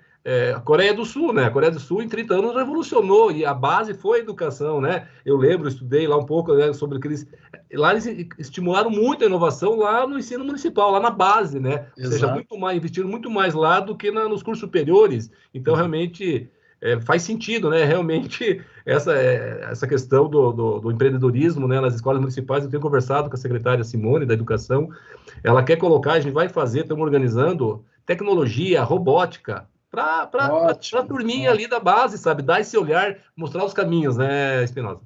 A Coreia do Sul, né? A Coreia do Sul em 30 anos revolucionou e a base foi a educação, né? Eu lembro, estudei lá um pouco, né, sobre que lá eles estimularam muito a inovação lá no ensino municipal, lá na base, né? Ou seja, investiram muito mais lá do que nos cursos superiores. Então, realmente faz sentido, né? Realmente essa questão do empreendedorismo, né, nas escolas municipais. Eu tenho conversado com a secretária Simone da Educação. Ela quer colocar, a gente vai fazer, estamos organizando tecnologia, robótica, para a turminha ali da base, sabe? Dar esse olhar, mostrar os caminhos, né, Espinosa?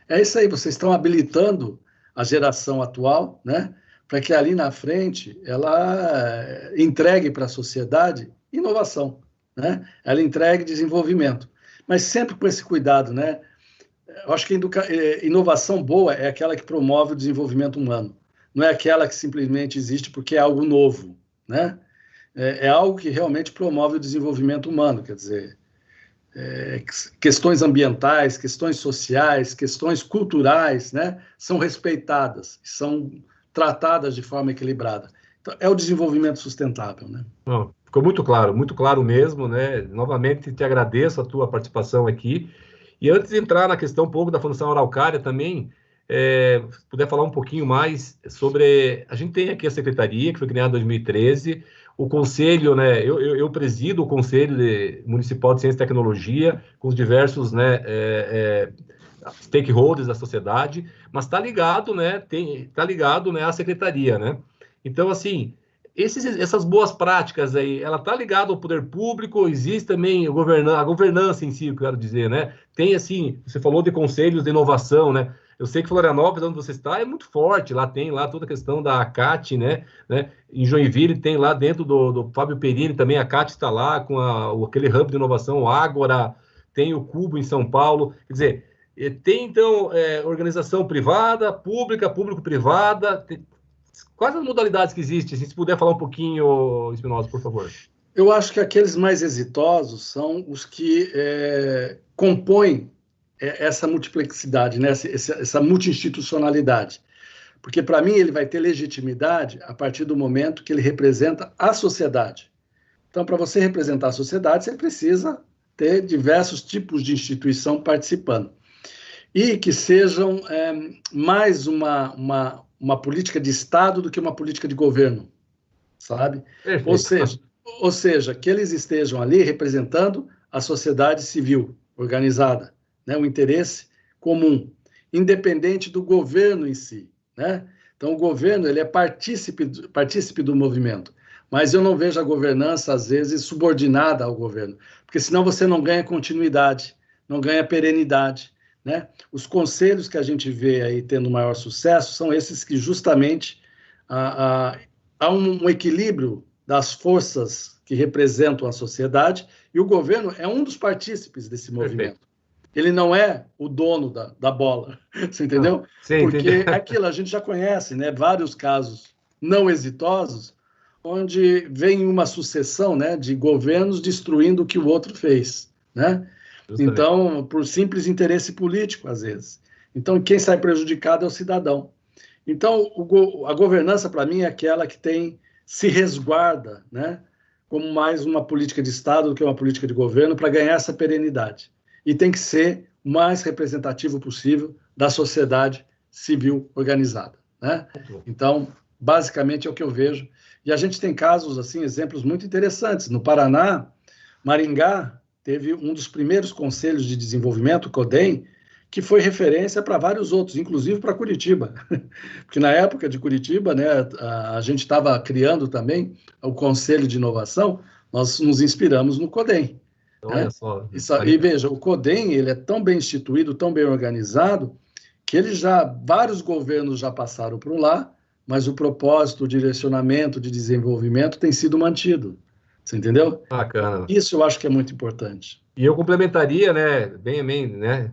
É isso aí, vocês estão habilitando a geração atual, né? Para que ali na frente ela entregue para a sociedade inovação, né? Ela entregue desenvolvimento, mas sempre com esse cuidado, né? Eu acho que inovação boa é aquela que promove o desenvolvimento humano, não é aquela que simplesmente existe porque é algo novo, né? É algo que realmente promove o desenvolvimento humano, quer dizer, questões ambientais, questões sociais, questões culturais, né, são respeitadas, são tratadas de forma equilibrada. Então, é o desenvolvimento sustentável, né? Não, ficou muito claro mesmo, né? Novamente, te agradeço a tua participação aqui. E antes de entrar na questão um pouco da Fundação Araucária também, se puder falar um pouquinho mais sobre... A gente tem aqui a Secretaria, que foi criada em 2013, o Conselho, né? Eu presido o Conselho Municipal de Ciência e Tecnologia, com os diversos, né, stakeholders da sociedade, mas está ligado, né? Tá ligado, né, à Secretaria, né? Então, assim, essas boas práticas aí, ela está ligada ao poder público, existe também a governança em si, eu quero dizer, né? Tem, assim, você falou de conselhos de inovação, né? Eu sei que Florianópolis, onde você está, é muito forte, lá tem lá toda a questão da ACAT, né? Em Joinville tem lá dentro do Fábio Perini também, a ACAT está lá com aquele hub de inovação, o Ágora, tem o Cubo em São Paulo, quer dizer, tem então organização privada, pública, público-privada, quais as modalidades que existem? Se puder falar um pouquinho, Espinosa, por favor. Eu acho que aqueles mais exitosos são os que compõem essa multiplexidade, né? essa multi-institucionalidade. Porque, para mim, ele vai ter legitimidade a partir do momento que ele representa a sociedade. Então, para você representar a sociedade, você precisa ter diversos tipos de instituição participando. E que sejam mais uma política de Estado do que uma política de governo, sabe? Ou seja, que eles estejam ali representando a sociedade civil organizada, né? O interesse comum, independente do governo em si, né? Então, o governo ele é partícipe do movimento, mas eu não vejo a governança, às vezes, subordinada ao governo, porque senão você não ganha continuidade, não ganha perenidade, né? Os conselhos que a gente vê aí tendo maior sucesso são esses que justamente há um equilíbrio das forças que representam a sociedade e o governo é um dos partícipes desse movimento. Perfeito. Ele não é o dono da bola, você entendeu? Sim, porque aquilo a gente já conhece, né? Vários casos não exitosos onde vem uma sucessão, né, de governos destruindo o que o outro fez, né? Justamente. Então, por simples interesse político, às vezes. Então, quem sai prejudicado é o cidadão. Então, a governança, para mim, é aquela que se resguarda, né, como mais uma política de Estado do que uma política de governo, para ganhar essa perenidade. E tem que ser o mais representativo possível da sociedade civil organizada, né? Então, basicamente é o que eu vejo. E a gente tem casos, assim, exemplos muito interessantes. No Paraná, Maringá teve um dos primeiros conselhos de desenvolvimento, o CODEM, que foi referência para vários outros, inclusive para Curitiba. Porque na época de Curitiba, né, a gente estava criando também o Conselho de Inovação, nós nos inspiramos no CODEM. Olha Né? só. E veja, o CODEM ele é tão bem instituído, tão bem organizado, que vários governos já passaram por lá, mas o propósito, o direcionamento de desenvolvimento tem sido mantido. Você entendeu? Bacana. Isso eu acho que é muito importante. E eu complementaria, né, bem, né,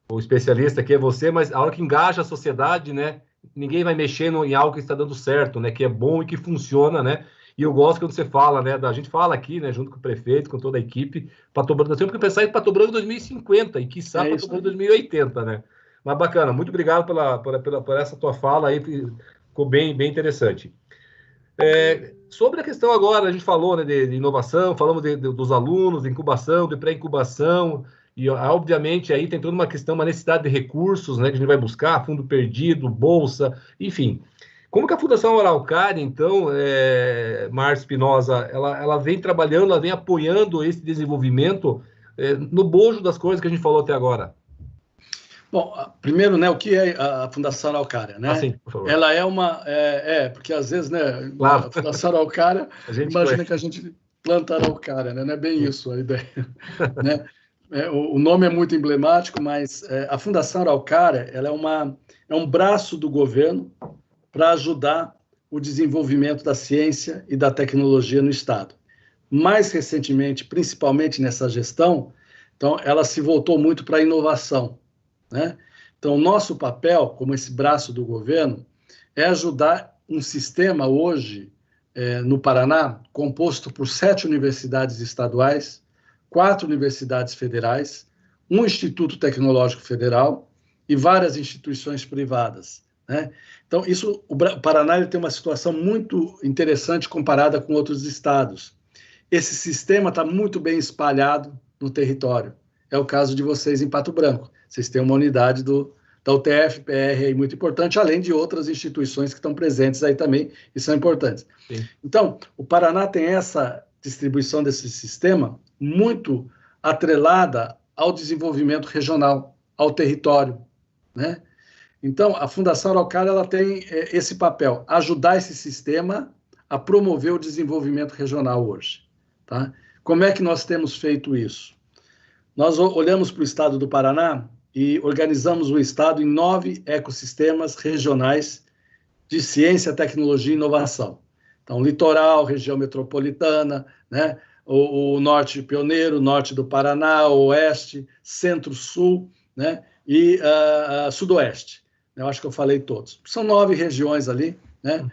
o especialista aqui é você, mas a hora que engaja a sociedade, né, ninguém vai mexendo em algo que está dando certo, né, que é bom e que funciona, né, e eu gosto quando você fala, né, a gente fala aqui, né, junto com o prefeito, com toda a equipe, Pato Branco, nós temos que pensar em Pato Branco 2050 e quiçá Pato Branco 2080, né, mas bacana, muito obrigado por essa tua fala aí, ficou bem interessante. Sobre a questão agora, a gente falou, né, de inovação, falamos dos alunos, de incubação, de pré-incubação, e obviamente aí tem toda uma questão, uma necessidade de recursos, né, que a gente vai buscar, fundo perdido, bolsa, enfim. Como que a Fundação Araucária, então, Márcio Espinosa, ela vem trabalhando, ela vem apoiando esse desenvolvimento no bojo das coisas que a gente falou até agora? Bom, primeiro, né, o que é a Fundação Araucária, né? Sim, por favor. Ela é uma... porque às vezes, né, claro. A Fundação Araucária, imagina que a gente planta araucária, né? Não é bem isso a ideia, né? O nome é muito emblemático, mas a Fundação Araucária, ela é um braço do governo para ajudar o desenvolvimento da ciência e da tecnologia no Estado. Mais recentemente, principalmente nessa gestão, então, ela se voltou muito para a inovação, né? Então, nosso papel, como esse braço do governo, é ajudar um sistema hoje, no Paraná, composto por 7 universidades estaduais, 4 universidades federais, um Instituto Tecnológico Federal e várias instituições privadas, né? Então, o Paraná ele tem uma situação muito interessante comparada com outros estados. Esse sistema está muito bem espalhado no território. É o caso de vocês em Pato Branco. Vocês têm uma unidade da UTF-PR aí muito importante, além de outras instituições que estão presentes aí também e são importantes. Sim. Então, o Paraná tem essa distribuição desse sistema muito atrelada ao desenvolvimento regional, ao território, né? Então, a Fundação Araucária ela tem esse papel, ajudar esse sistema a promover o desenvolvimento regional hoje. Tá? Como é que nós temos feito isso? Nós olhamos para o estado do Paraná e organizamos o estado em 9 ecossistemas regionais de ciência, tecnologia e inovação. Então, litoral, região metropolitana, né? o norte pioneiro, norte do Paraná, o oeste, centro-sul, né? E sudoeste. Eu acho que eu falei todos. São 9 regiões ali, né?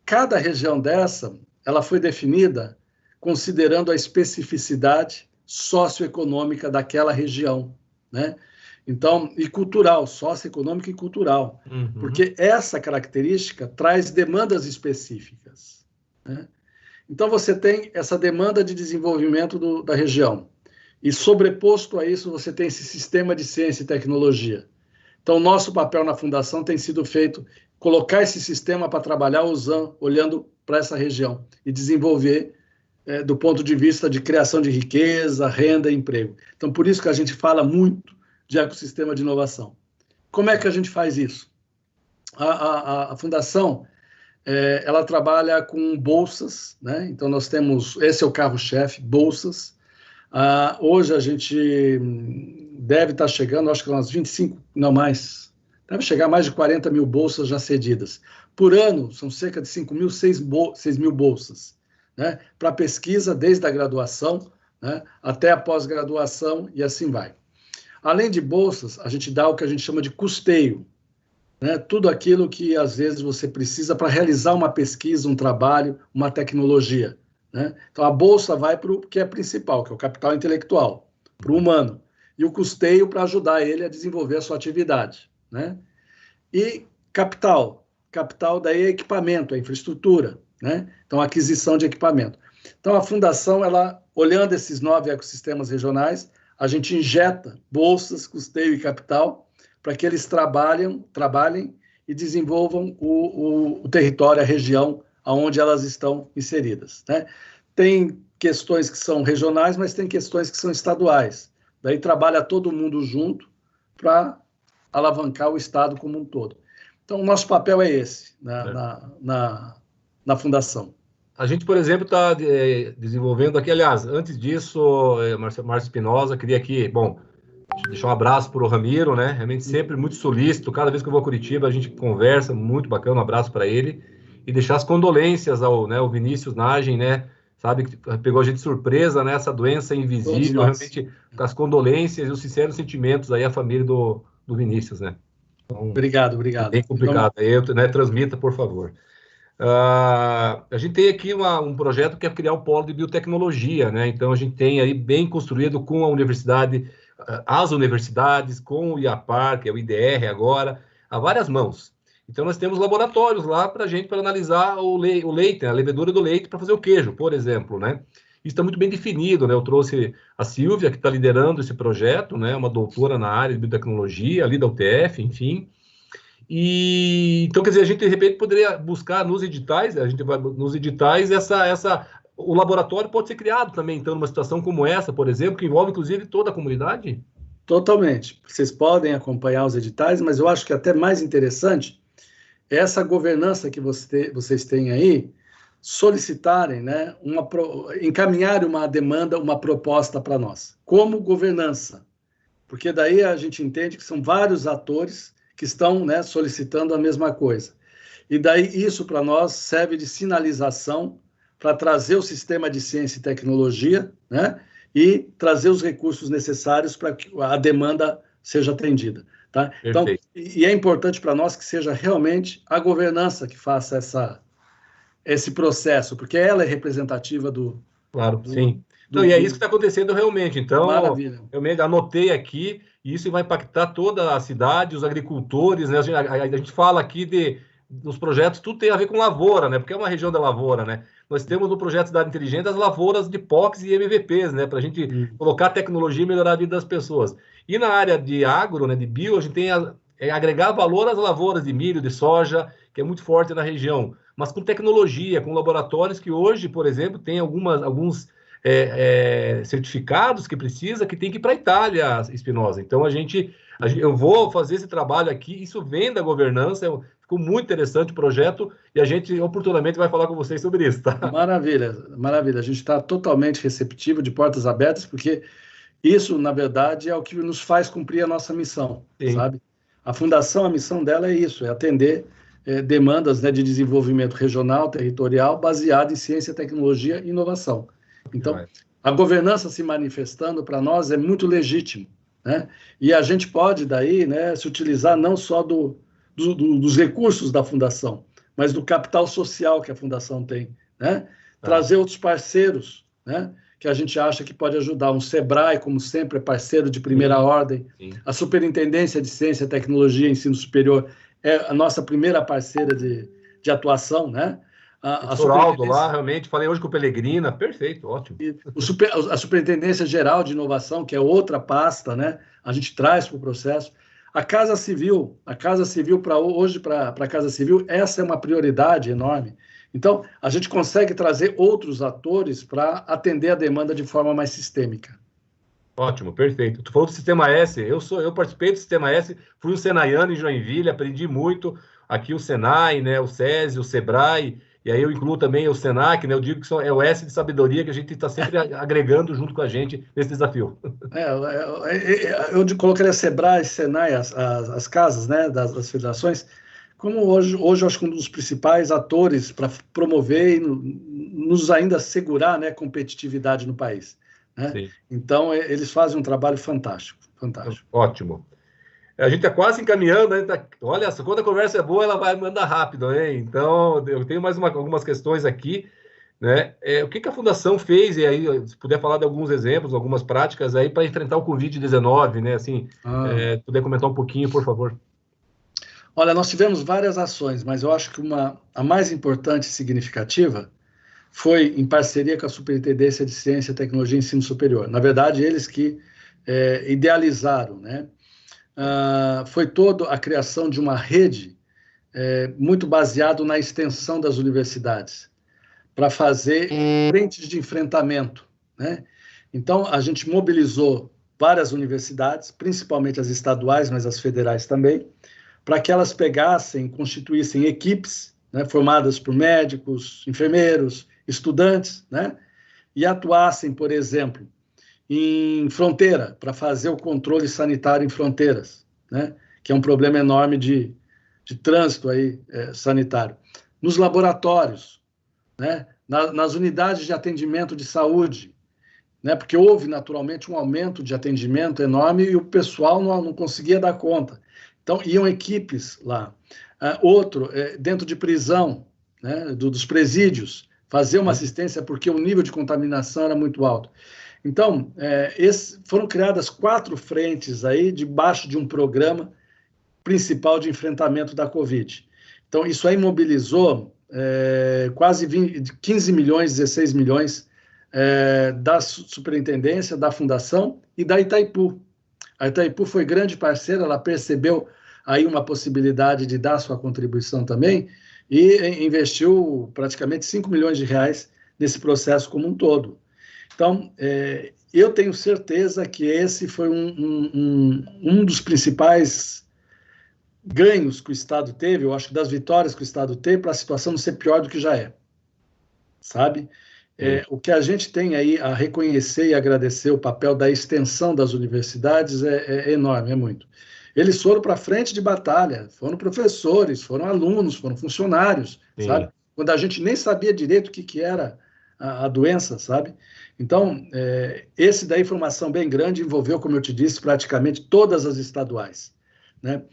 Cada região dessa, ela foi definida considerando a especificidade socioeconômica daquela região, né? Então, e cultural, socioeconômica e cultural, porque essa característica traz demandas específicas, né? Então, você tem essa demanda de desenvolvimento da região, e sobreposto a isso, você tem esse sistema de ciência e tecnologia. Então, nosso papel na Fundação tem sido feito, colocar esse sistema para trabalhar olhando para essa região e desenvolver do ponto de vista de criação de riqueza, renda e emprego. Então, por isso que a gente fala muito de ecossistema de inovação. Como é que a gente faz isso? A Fundação, ela trabalha com bolsas, né? Então, nós temos, esse é o carro-chefe, bolsas. Hoje a gente deve estar chegando, acho que umas 25, não mais, deve chegar a mais de 40 mil bolsas já cedidas. Por ano, são cerca de 6 mil bolsas, né? Para pesquisa, desde a graduação, né? Até a pós-graduação e assim vai. Além de bolsas, a gente dá o que a gente chama de custeio. né? Tudo aquilo que, às vezes, você precisa para realizar uma pesquisa, um trabalho, uma tecnologia, né? Então, a bolsa vai para o que é principal, que é o capital intelectual, para o humano, e o custeio para ajudar ele a desenvolver a sua atividade, né? E capital daí é equipamento, é infraestrutura, né? Então, aquisição de equipamento. Então, a fundação, ela, olhando esses 9 ecossistemas regionais, a gente injeta bolsas, custeio e capital para que eles trabalhem e desenvolvam o território, a região onde elas estão inseridas, né? Tem questões que são regionais, mas tem questões que são estaduais. Daí trabalha todo mundo junto para alavancar o Estado como um todo. Então, o nosso papel é esse na fundação. A gente, por exemplo, está desenvolvendo aqui, aliás, antes disso, Márcio Espinosa, queria aqui, bom, deixar um abraço para o Ramiro, né? Realmente sempre muito solícito. Cada vez que eu vou a Curitiba, a gente conversa, muito bacana. Um abraço para ele. E deixar as condolências ao Vinícius Nagem, né? Sabe que pegou a gente de surpresa, né? Essa doença invisível, realmente, com as condolências e os sinceros sentimentos aí à família do Vinícius, né? Então, obrigado. Bem complicado. Então, né, transmita, por favor. A gente tem aqui um projeto que é criar um polo de biotecnologia, né? Então, a gente tem aí bem construído com a universidade, as universidades, com o IAPAR, que é o IDR agora, a várias mãos. Então, nós temos laboratórios lá para analisar o leite, a levedura do leite, para fazer o queijo, por exemplo, né? Isso está muito bem definido, né? Eu trouxe a Silvia, que está liderando esse projeto, né? Uma doutora na área de biotecnologia, ali da UTF, enfim. Então, quer dizer, a gente, de repente, poderia buscar nos editais, a gente vai nos editais, o laboratório pode ser criado também, então, numa situação como essa, por exemplo, que envolve, inclusive, toda a comunidade? Totalmente. Vocês podem acompanhar os editais, mas eu acho que até mais interessante é essa governança que vocês têm aí, solicitarem, né, encaminharem uma demanda, uma proposta para nós, como governança, porque daí a gente entende que são vários atores que estão, né, solicitando a mesma coisa. E daí isso para nós serve de sinalização para trazer o sistema de ciência e tecnologia, né, e trazer os recursos necessários para que a demanda seja atendida. Tá? Então, e é importante para nós que seja realmente a governança que faça esse processo, porque ela é representativa do... Claro, sim. Então, e é isso que está acontecendo realmente. Então, maravilha. Eu anotei aqui, e isso vai impactar toda a cidade, os agricultores, né? A gente fala aqui dos projetos, tudo tem a ver com lavoura, né? Porque é uma região da lavoura, né? Nós temos no projeto Cidade Inteligente as lavouras de POCs e MVPs, né? Para a gente colocar tecnologia e melhorar a vida das pessoas. E na área de agro, né, de bio, a gente tem agregar valor às lavouras de milho, de soja, que é muito forte na região, mas com tecnologia, com laboratórios que hoje, por exemplo, tem alguns certificados que precisa, que tem que ir para a Itália, Espinosa. Então, eu vou fazer esse trabalho aqui, isso vem da governança, ficou muito interessante o projeto, e a gente oportunamente vai falar com vocês sobre isso, tá? Maravilha, maravilha. A gente está totalmente receptivo, de portas abertas, porque isso, na verdade, é o que nos faz cumprir a nossa missão, sabe? A fundação, a missão dela é isso, é atender demandas, né, de desenvolvimento regional, territorial, baseado em ciência, tecnologia e inovação. Então, a governança se manifestando para nós é muito legítimo, né? E a gente pode, daí, né, se utilizar não só dos recursos da fundação, mas do capital social que a fundação tem, né? Trazer outros parceiros, né, que a gente acha que pode ajudar. Um SEBRAE, como sempre, é parceiro de primeira ordem. A Superintendência de Ciência, Tecnologia e Ensino Superior é a nossa primeira parceira de atuação, né? A Superintendência... lá, realmente, falei hoje com o Pelegrina, perfeito, ótimo. A Superintendência Geral de Inovação, que é outra pasta, né? A gente traz para o processo. A Casa Civil hoje, para a Casa Civil, essa é uma prioridade enorme. Então, a gente consegue trazer outros atores para atender a demanda de forma mais sistêmica. Ótimo, perfeito. Tu falou do Sistema S, eu participei do Sistema S, fui um senaiano em Joinville, aprendi muito. Aqui o Senai, né, o SESI, o SEBRAE, e aí eu incluo também o SENAC, né, eu digo que é o S de sabedoria que a gente está sempre agregando junto com a gente nesse desafio. Eu colocaria SEBRAE, SENAI, as casas, né, das federações, como hoje eu acho que um dos principais atores para promover e nos ainda assegurar, né, competitividade no país. Né? Então, eles fazem um trabalho fantástico, fantástico. Ótimo. A gente está quase encaminhando, né? Olha, quando a conversa é boa, ela vai mandar rápido, hein? Então, eu tenho mais algumas questões aqui, né? O que a Fundação fez, e aí, se puder falar de alguns exemplos, algumas práticas aí para enfrentar o Covid-19, né? Assim, puder comentar um pouquinho, por favor. Olha, nós tivemos várias ações, mas eu acho que a mais importante e significativa foi em parceria com a Superintendência de Ciência, Tecnologia e Ensino Superior. Na verdade, eles que idealizaram, né? Foi toda a criação de uma rede muito baseado na extensão das universidades, para fazer frentes de enfrentamento, né? Então, a gente mobilizou várias universidades, principalmente as estaduais, mas as federais também, para que elas pegassem, constituíssem equipes, né, formadas por médicos, enfermeiros, estudantes, né, e atuassem, por exemplo, em fronteira, para fazer o controle sanitário em fronteiras, né, que é um problema enorme de trânsito aí, sanitário. Nos laboratórios, né, nas unidades de atendimento de saúde, né, porque houve naturalmente um aumento de atendimento enorme e o pessoal não conseguia dar conta. Então, iam equipes lá. Outro, dentro de prisão, né, dos presídios, fazer uma assistência porque o nível de contaminação era muito alto. Então, foram criadas 4 frentes aí debaixo de um programa principal de enfrentamento da Covid. Então, isso aí mobilizou quase 15 milhões, 16 milhões da superintendência, da fundação e da Itaipu. A Itaipu foi grande parceira, ela percebeu aí uma possibilidade de dar sua contribuição também e investiu praticamente 5 milhões de reais nesse processo como um todo. Então, eu tenho certeza que esse foi um dos principais ganhos que o Estado teve, eu acho que das vitórias que o Estado teve, para a situação não ser pior do que já é, sabe? O que a gente tem aí a reconhecer e agradecer o papel da extensão das universidades é enorme, é muito. Eles foram para a frente de batalha, foram professores, foram alunos, foram funcionários, sabe? Quando a gente nem sabia direito o que era a doença, sabe? Então, esse daí foi uma ação bem grande, envolveu, como eu te disse, praticamente todas as estaduais, né?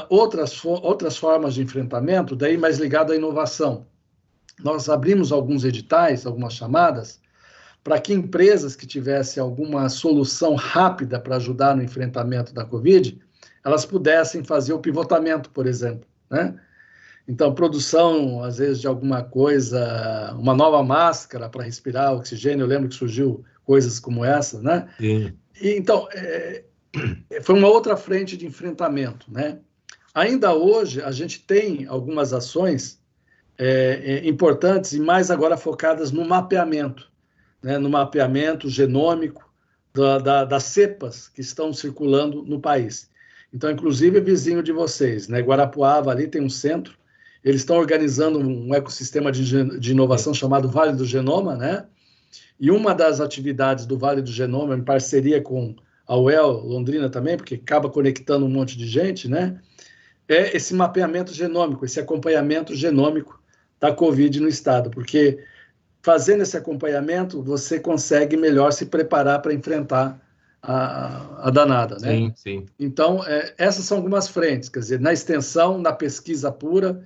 Outras formas de enfrentamento, daí mais ligado à inovação. Nós abrimos alguns editais, algumas chamadas, para que empresas que tivessem alguma solução rápida para ajudar no enfrentamento da Covid, elas pudessem fazer o pivotamento, por exemplo, né? Então, produção, às vezes, de alguma coisa, uma nova máscara para respirar oxigênio, eu lembro que surgiu coisas como essa, né? Sim. E, então, foi uma outra frente de enfrentamento, né? Ainda hoje, a gente tem algumas ações importantes e mais agora focadas no mapeamento, né? No mapeamento genômico das cepas que estão circulando no país. Então, inclusive, vizinho de vocês, né? Guarapuava ali tem um centro, eles estão organizando um ecossistema de inovação chamado Vale do Genoma, né? E uma das atividades do Vale do Genoma, em parceria com a UEL Londrina também, porque acaba conectando um monte de gente, né? É esse mapeamento genômico, esse acompanhamento genômico da Covid no estado, porque fazendo esse acompanhamento, você consegue melhor se preparar para enfrentar a danada, né? Sim, sim. Então, essas são algumas frentes, quer dizer, na extensão, na pesquisa pura,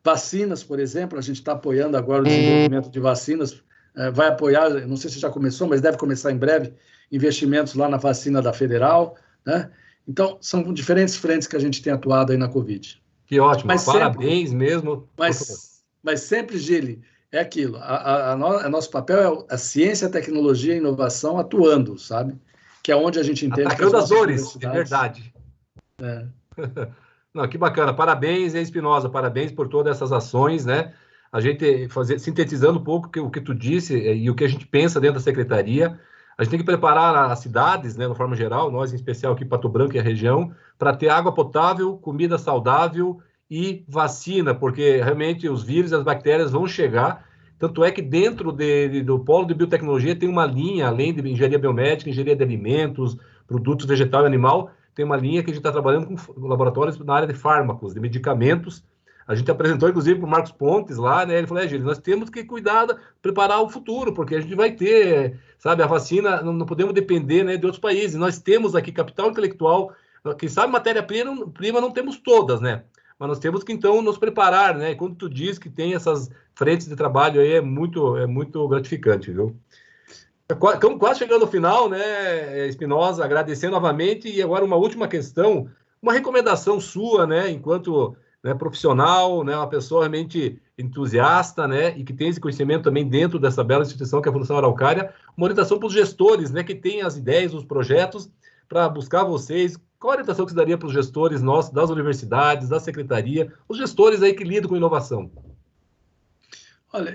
vacinas, por exemplo, a gente está apoiando agora o desenvolvimento de vacinas, vai apoiar, não sei se já começou, mas deve começar em breve, investimentos lá na vacina da Federal, né? Então, são diferentes frentes que a gente tem atuado aí na Covid. Que ótimo, mas parabéns sempre, mesmo. Mas sempre, Gili, é aquilo, nosso papel é a ciência, a tecnologia e a inovação atuando, sabe? Que é onde a gente entende... Atacando as dores, é verdade. Não, que bacana, parabéns, Espinosa, parabéns por todas essas ações, né? A gente, sintetizando um pouco o que tu disse e o que a gente pensa dentro da secretaria, a gente tem que preparar as cidades, né, de forma geral, nós em especial aqui Pato Branco e a região, para ter água potável, comida saudável e vacina, porque realmente os vírus e as bactérias vão chegar. Tanto é que dentro do polo de biotecnologia tem uma linha, além de engenharia biomédica, engenharia de alimentos, produtos vegetal e animal, tem uma linha que a gente está trabalhando com laboratórios na área de fármacos, de medicamentos. A gente apresentou, inclusive, para o Marcos Pontes lá, né? Ele falou, Gil, nós temos que cuidar, preparar o futuro, porque a gente vai ter, sabe, a vacina, não podemos depender, né, de outros países. Nós temos aqui capital intelectual, Quem sabe matéria-prima não temos todas, né? Mas nós temos que, então, nos preparar, né? E quando tu diz que tem essas frentes de trabalho aí, é muito gratificante, viu? Estamos quase chegando ao final, né, Espinosa? Agradecer novamente. E agora uma última questão, uma recomendação sua, né, enquanto, né, profissional, né, uma pessoa realmente entusiasta, né, e que tem esse conhecimento também dentro dessa bela instituição que é a Fundação Araucária, uma orientação para os gestores, né, que têm as ideias, os projetos, para buscar vocês. Qual a orientação que você daria para os gestores nossos, das universidades, da secretaria, os gestores aí que lidam com inovação? Olha,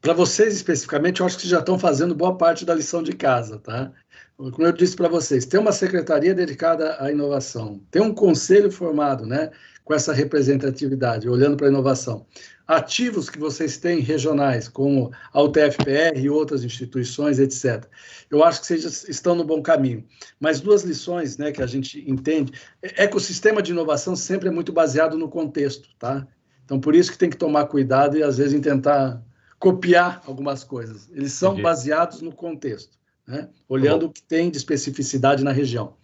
para vocês especificamente, eu acho que vocês já estão fazendo boa parte da lição de casa, tá? Como eu disse para vocês, tem uma secretaria dedicada à inovação, tem um conselho formado, né, com essa representatividade, olhando para a inovação. Ativos que vocês têm regionais, como a UTFPR e outras instituições, etc. Eu acho que vocês estão no bom caminho. Mas duas lições, né, que a gente entende, ecossistema de inovação sempre é muito baseado no contexto, tá? Então, por isso que tem que tomar cuidado e, às vezes, tentar copiar algumas coisas. Eles são baseados no contexto, né? Olhando o que tem de especificidade na região.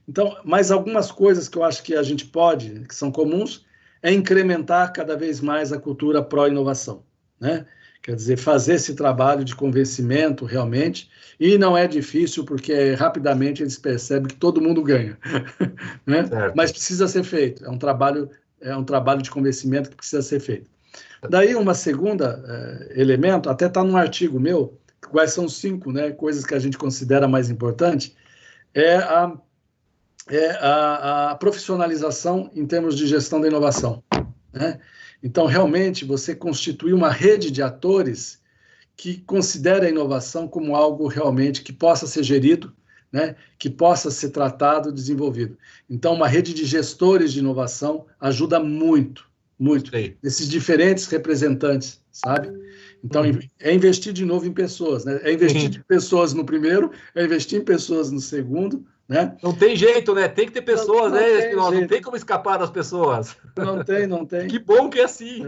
Então, mais algumas coisas que eu acho que a gente pode, que são comuns, é incrementar cada vez mais a cultura pró-inovação, né? Quer dizer, fazer esse trabalho de convencimento realmente, e não é difícil, porque rapidamente eles percebem que todo mundo ganha, né? Mas precisa ser feito, é um trabalho de convencimento que precisa ser feito. Daí, uma segunda elemento, até está num artigo meu, quais são os 5, né, coisas que a gente considera mais importante, é a profissionalização em termos de gestão da inovação, né? Então, realmente, você constituir uma rede de atores que considere a inovação como algo realmente que possa ser gerido, né, que possa ser tratado, desenvolvido. Então, uma rede de gestores de inovação ajuda muito, muito. Sim. Esses diferentes representantes, sabe? Então, é investir de novo em pessoas, né? É investir em pessoas no primeiro, é investir em pessoas no segundo, né? Não tem jeito, né? Tem que ter pessoas, né, Espinosa? Não tem como escapar das pessoas. Não tem. Que bom que é assim.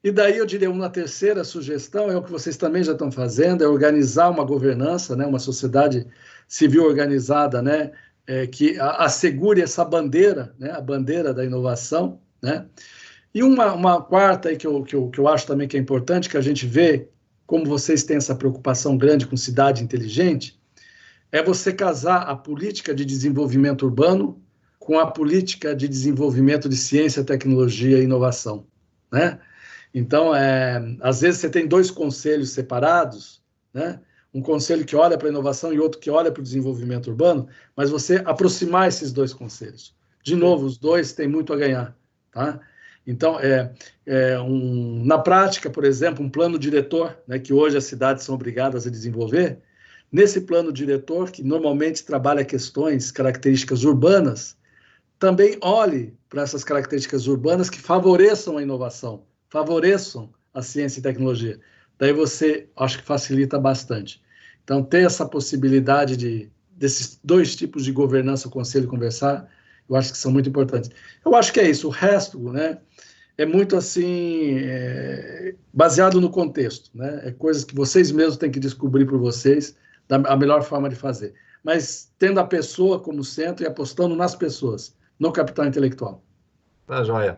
E daí eu diria uma terceira sugestão, é o que vocês também já estão fazendo, é organizar uma governança, né, uma sociedade civil organizada, né, que assegure essa bandeira, né, a bandeira da inovação, né? E uma quarta aí que eu acho também que é importante, que a gente vê como vocês têm essa preocupação grande com cidade inteligente, é você casar a política de desenvolvimento urbano com a política de desenvolvimento de ciência, tecnologia e inovação, né? Então, às vezes você tem 2 conselhos separados, né? Um conselho que olha para a inovação e outro que olha para o desenvolvimento urbano, mas você aproximar esses 2 conselhos. De novo, os 2 têm muito a ganhar, tá? Então, na prática, por exemplo, um plano diretor, né, que hoje as cidades são obrigadas a desenvolver, nesse plano diretor, que normalmente trabalha questões, características urbanas, também olhe para essas características urbanas que favoreçam a inovação, favoreçam a ciência e tecnologia. Daí você, acho que facilita bastante. Então, ter essa possibilidade desses 2 tipos de governança, o conselho conversar, eu acho que são muito importantes. Eu acho que é isso. O resto, né, é muito assim, baseado no contexto, né? É coisas que vocês mesmos têm que descobrir por vocês a melhor forma de fazer. Mas tendo a pessoa como centro e apostando nas pessoas, no capital intelectual. Tá joia.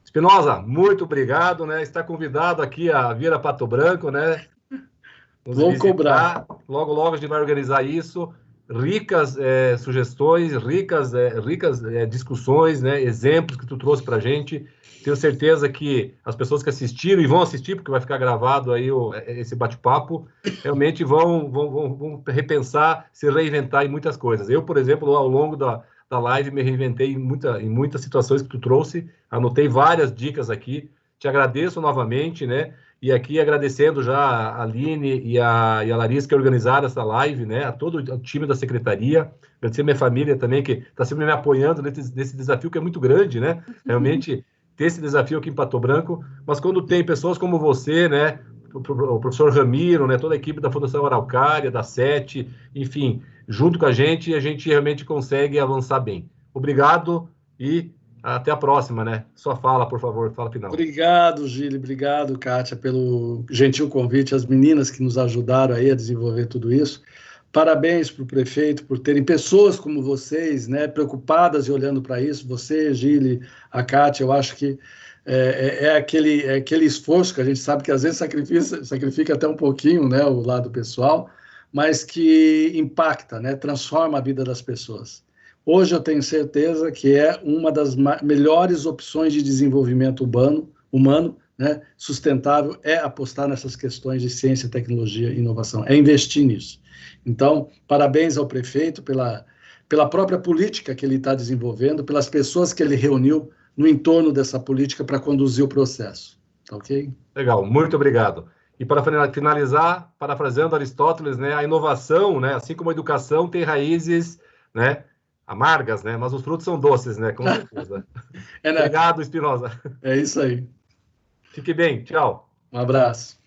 Espinosa, muito obrigado, né? Está convidado aqui a vir a Pato Branco, né? Vou cobrar. Logo a gente vai organizar isso. Ricas sugestões, ricas discussões, né? Exemplos que tu trouxe para a gente. Tenho certeza que as pessoas que assistiram e vão assistir, porque vai ficar gravado aí esse bate-papo, realmente vão repensar, se reinventar em muitas coisas. Eu, por exemplo, ao longo da live me reinventei em muitas situações que tu trouxe, anotei várias dicas aqui, te agradeço novamente, né? E aqui agradecendo já a Aline e a Larissa que organizaram essa live, né? A todo o time da secretaria, agradecer a minha família também, que está sempre me apoiando nesse desafio que é muito grande, né? Realmente ter esse desafio aqui em Pato Branco, mas quando tem pessoas como você, né? O professor Ramiro, né? Toda a equipe da Fundação Araucária, da SET, enfim, junto com a gente realmente consegue avançar bem. Obrigado e até a próxima, né? Só fala, por favor, fala final. Obrigado, Gili, obrigado, Kátia, pelo gentil convite, as meninas que nos ajudaram aí a desenvolver tudo isso. Parabéns para o prefeito por terem pessoas como vocês, né, preocupadas e olhando para isso. Você, Gili, a Kátia, eu acho que é aquele esforço que a gente sabe que às vezes sacrifica até um pouquinho, né, o lado pessoal, mas que impacta, né, transforma a vida das pessoas. Hoje eu tenho certeza que é uma das melhores opções de desenvolvimento humano, né, sustentável, é apostar nessas questões de ciência, tecnologia e inovação, é investir nisso. Então, parabéns ao prefeito pela própria política que ele está desenvolvendo, pelas pessoas que ele reuniu no entorno dessa política para conduzir o processo. Tá ok? Legal, muito obrigado. E para finalizar, parafraseando Aristóteles, né, a inovação, né, assim como a educação, tem raízes, né, amargas, né, mas os frutos são doces, né, com certeza. Né? Obrigado, Espinosa. É isso aí. Fique bem, tchau. Um abraço.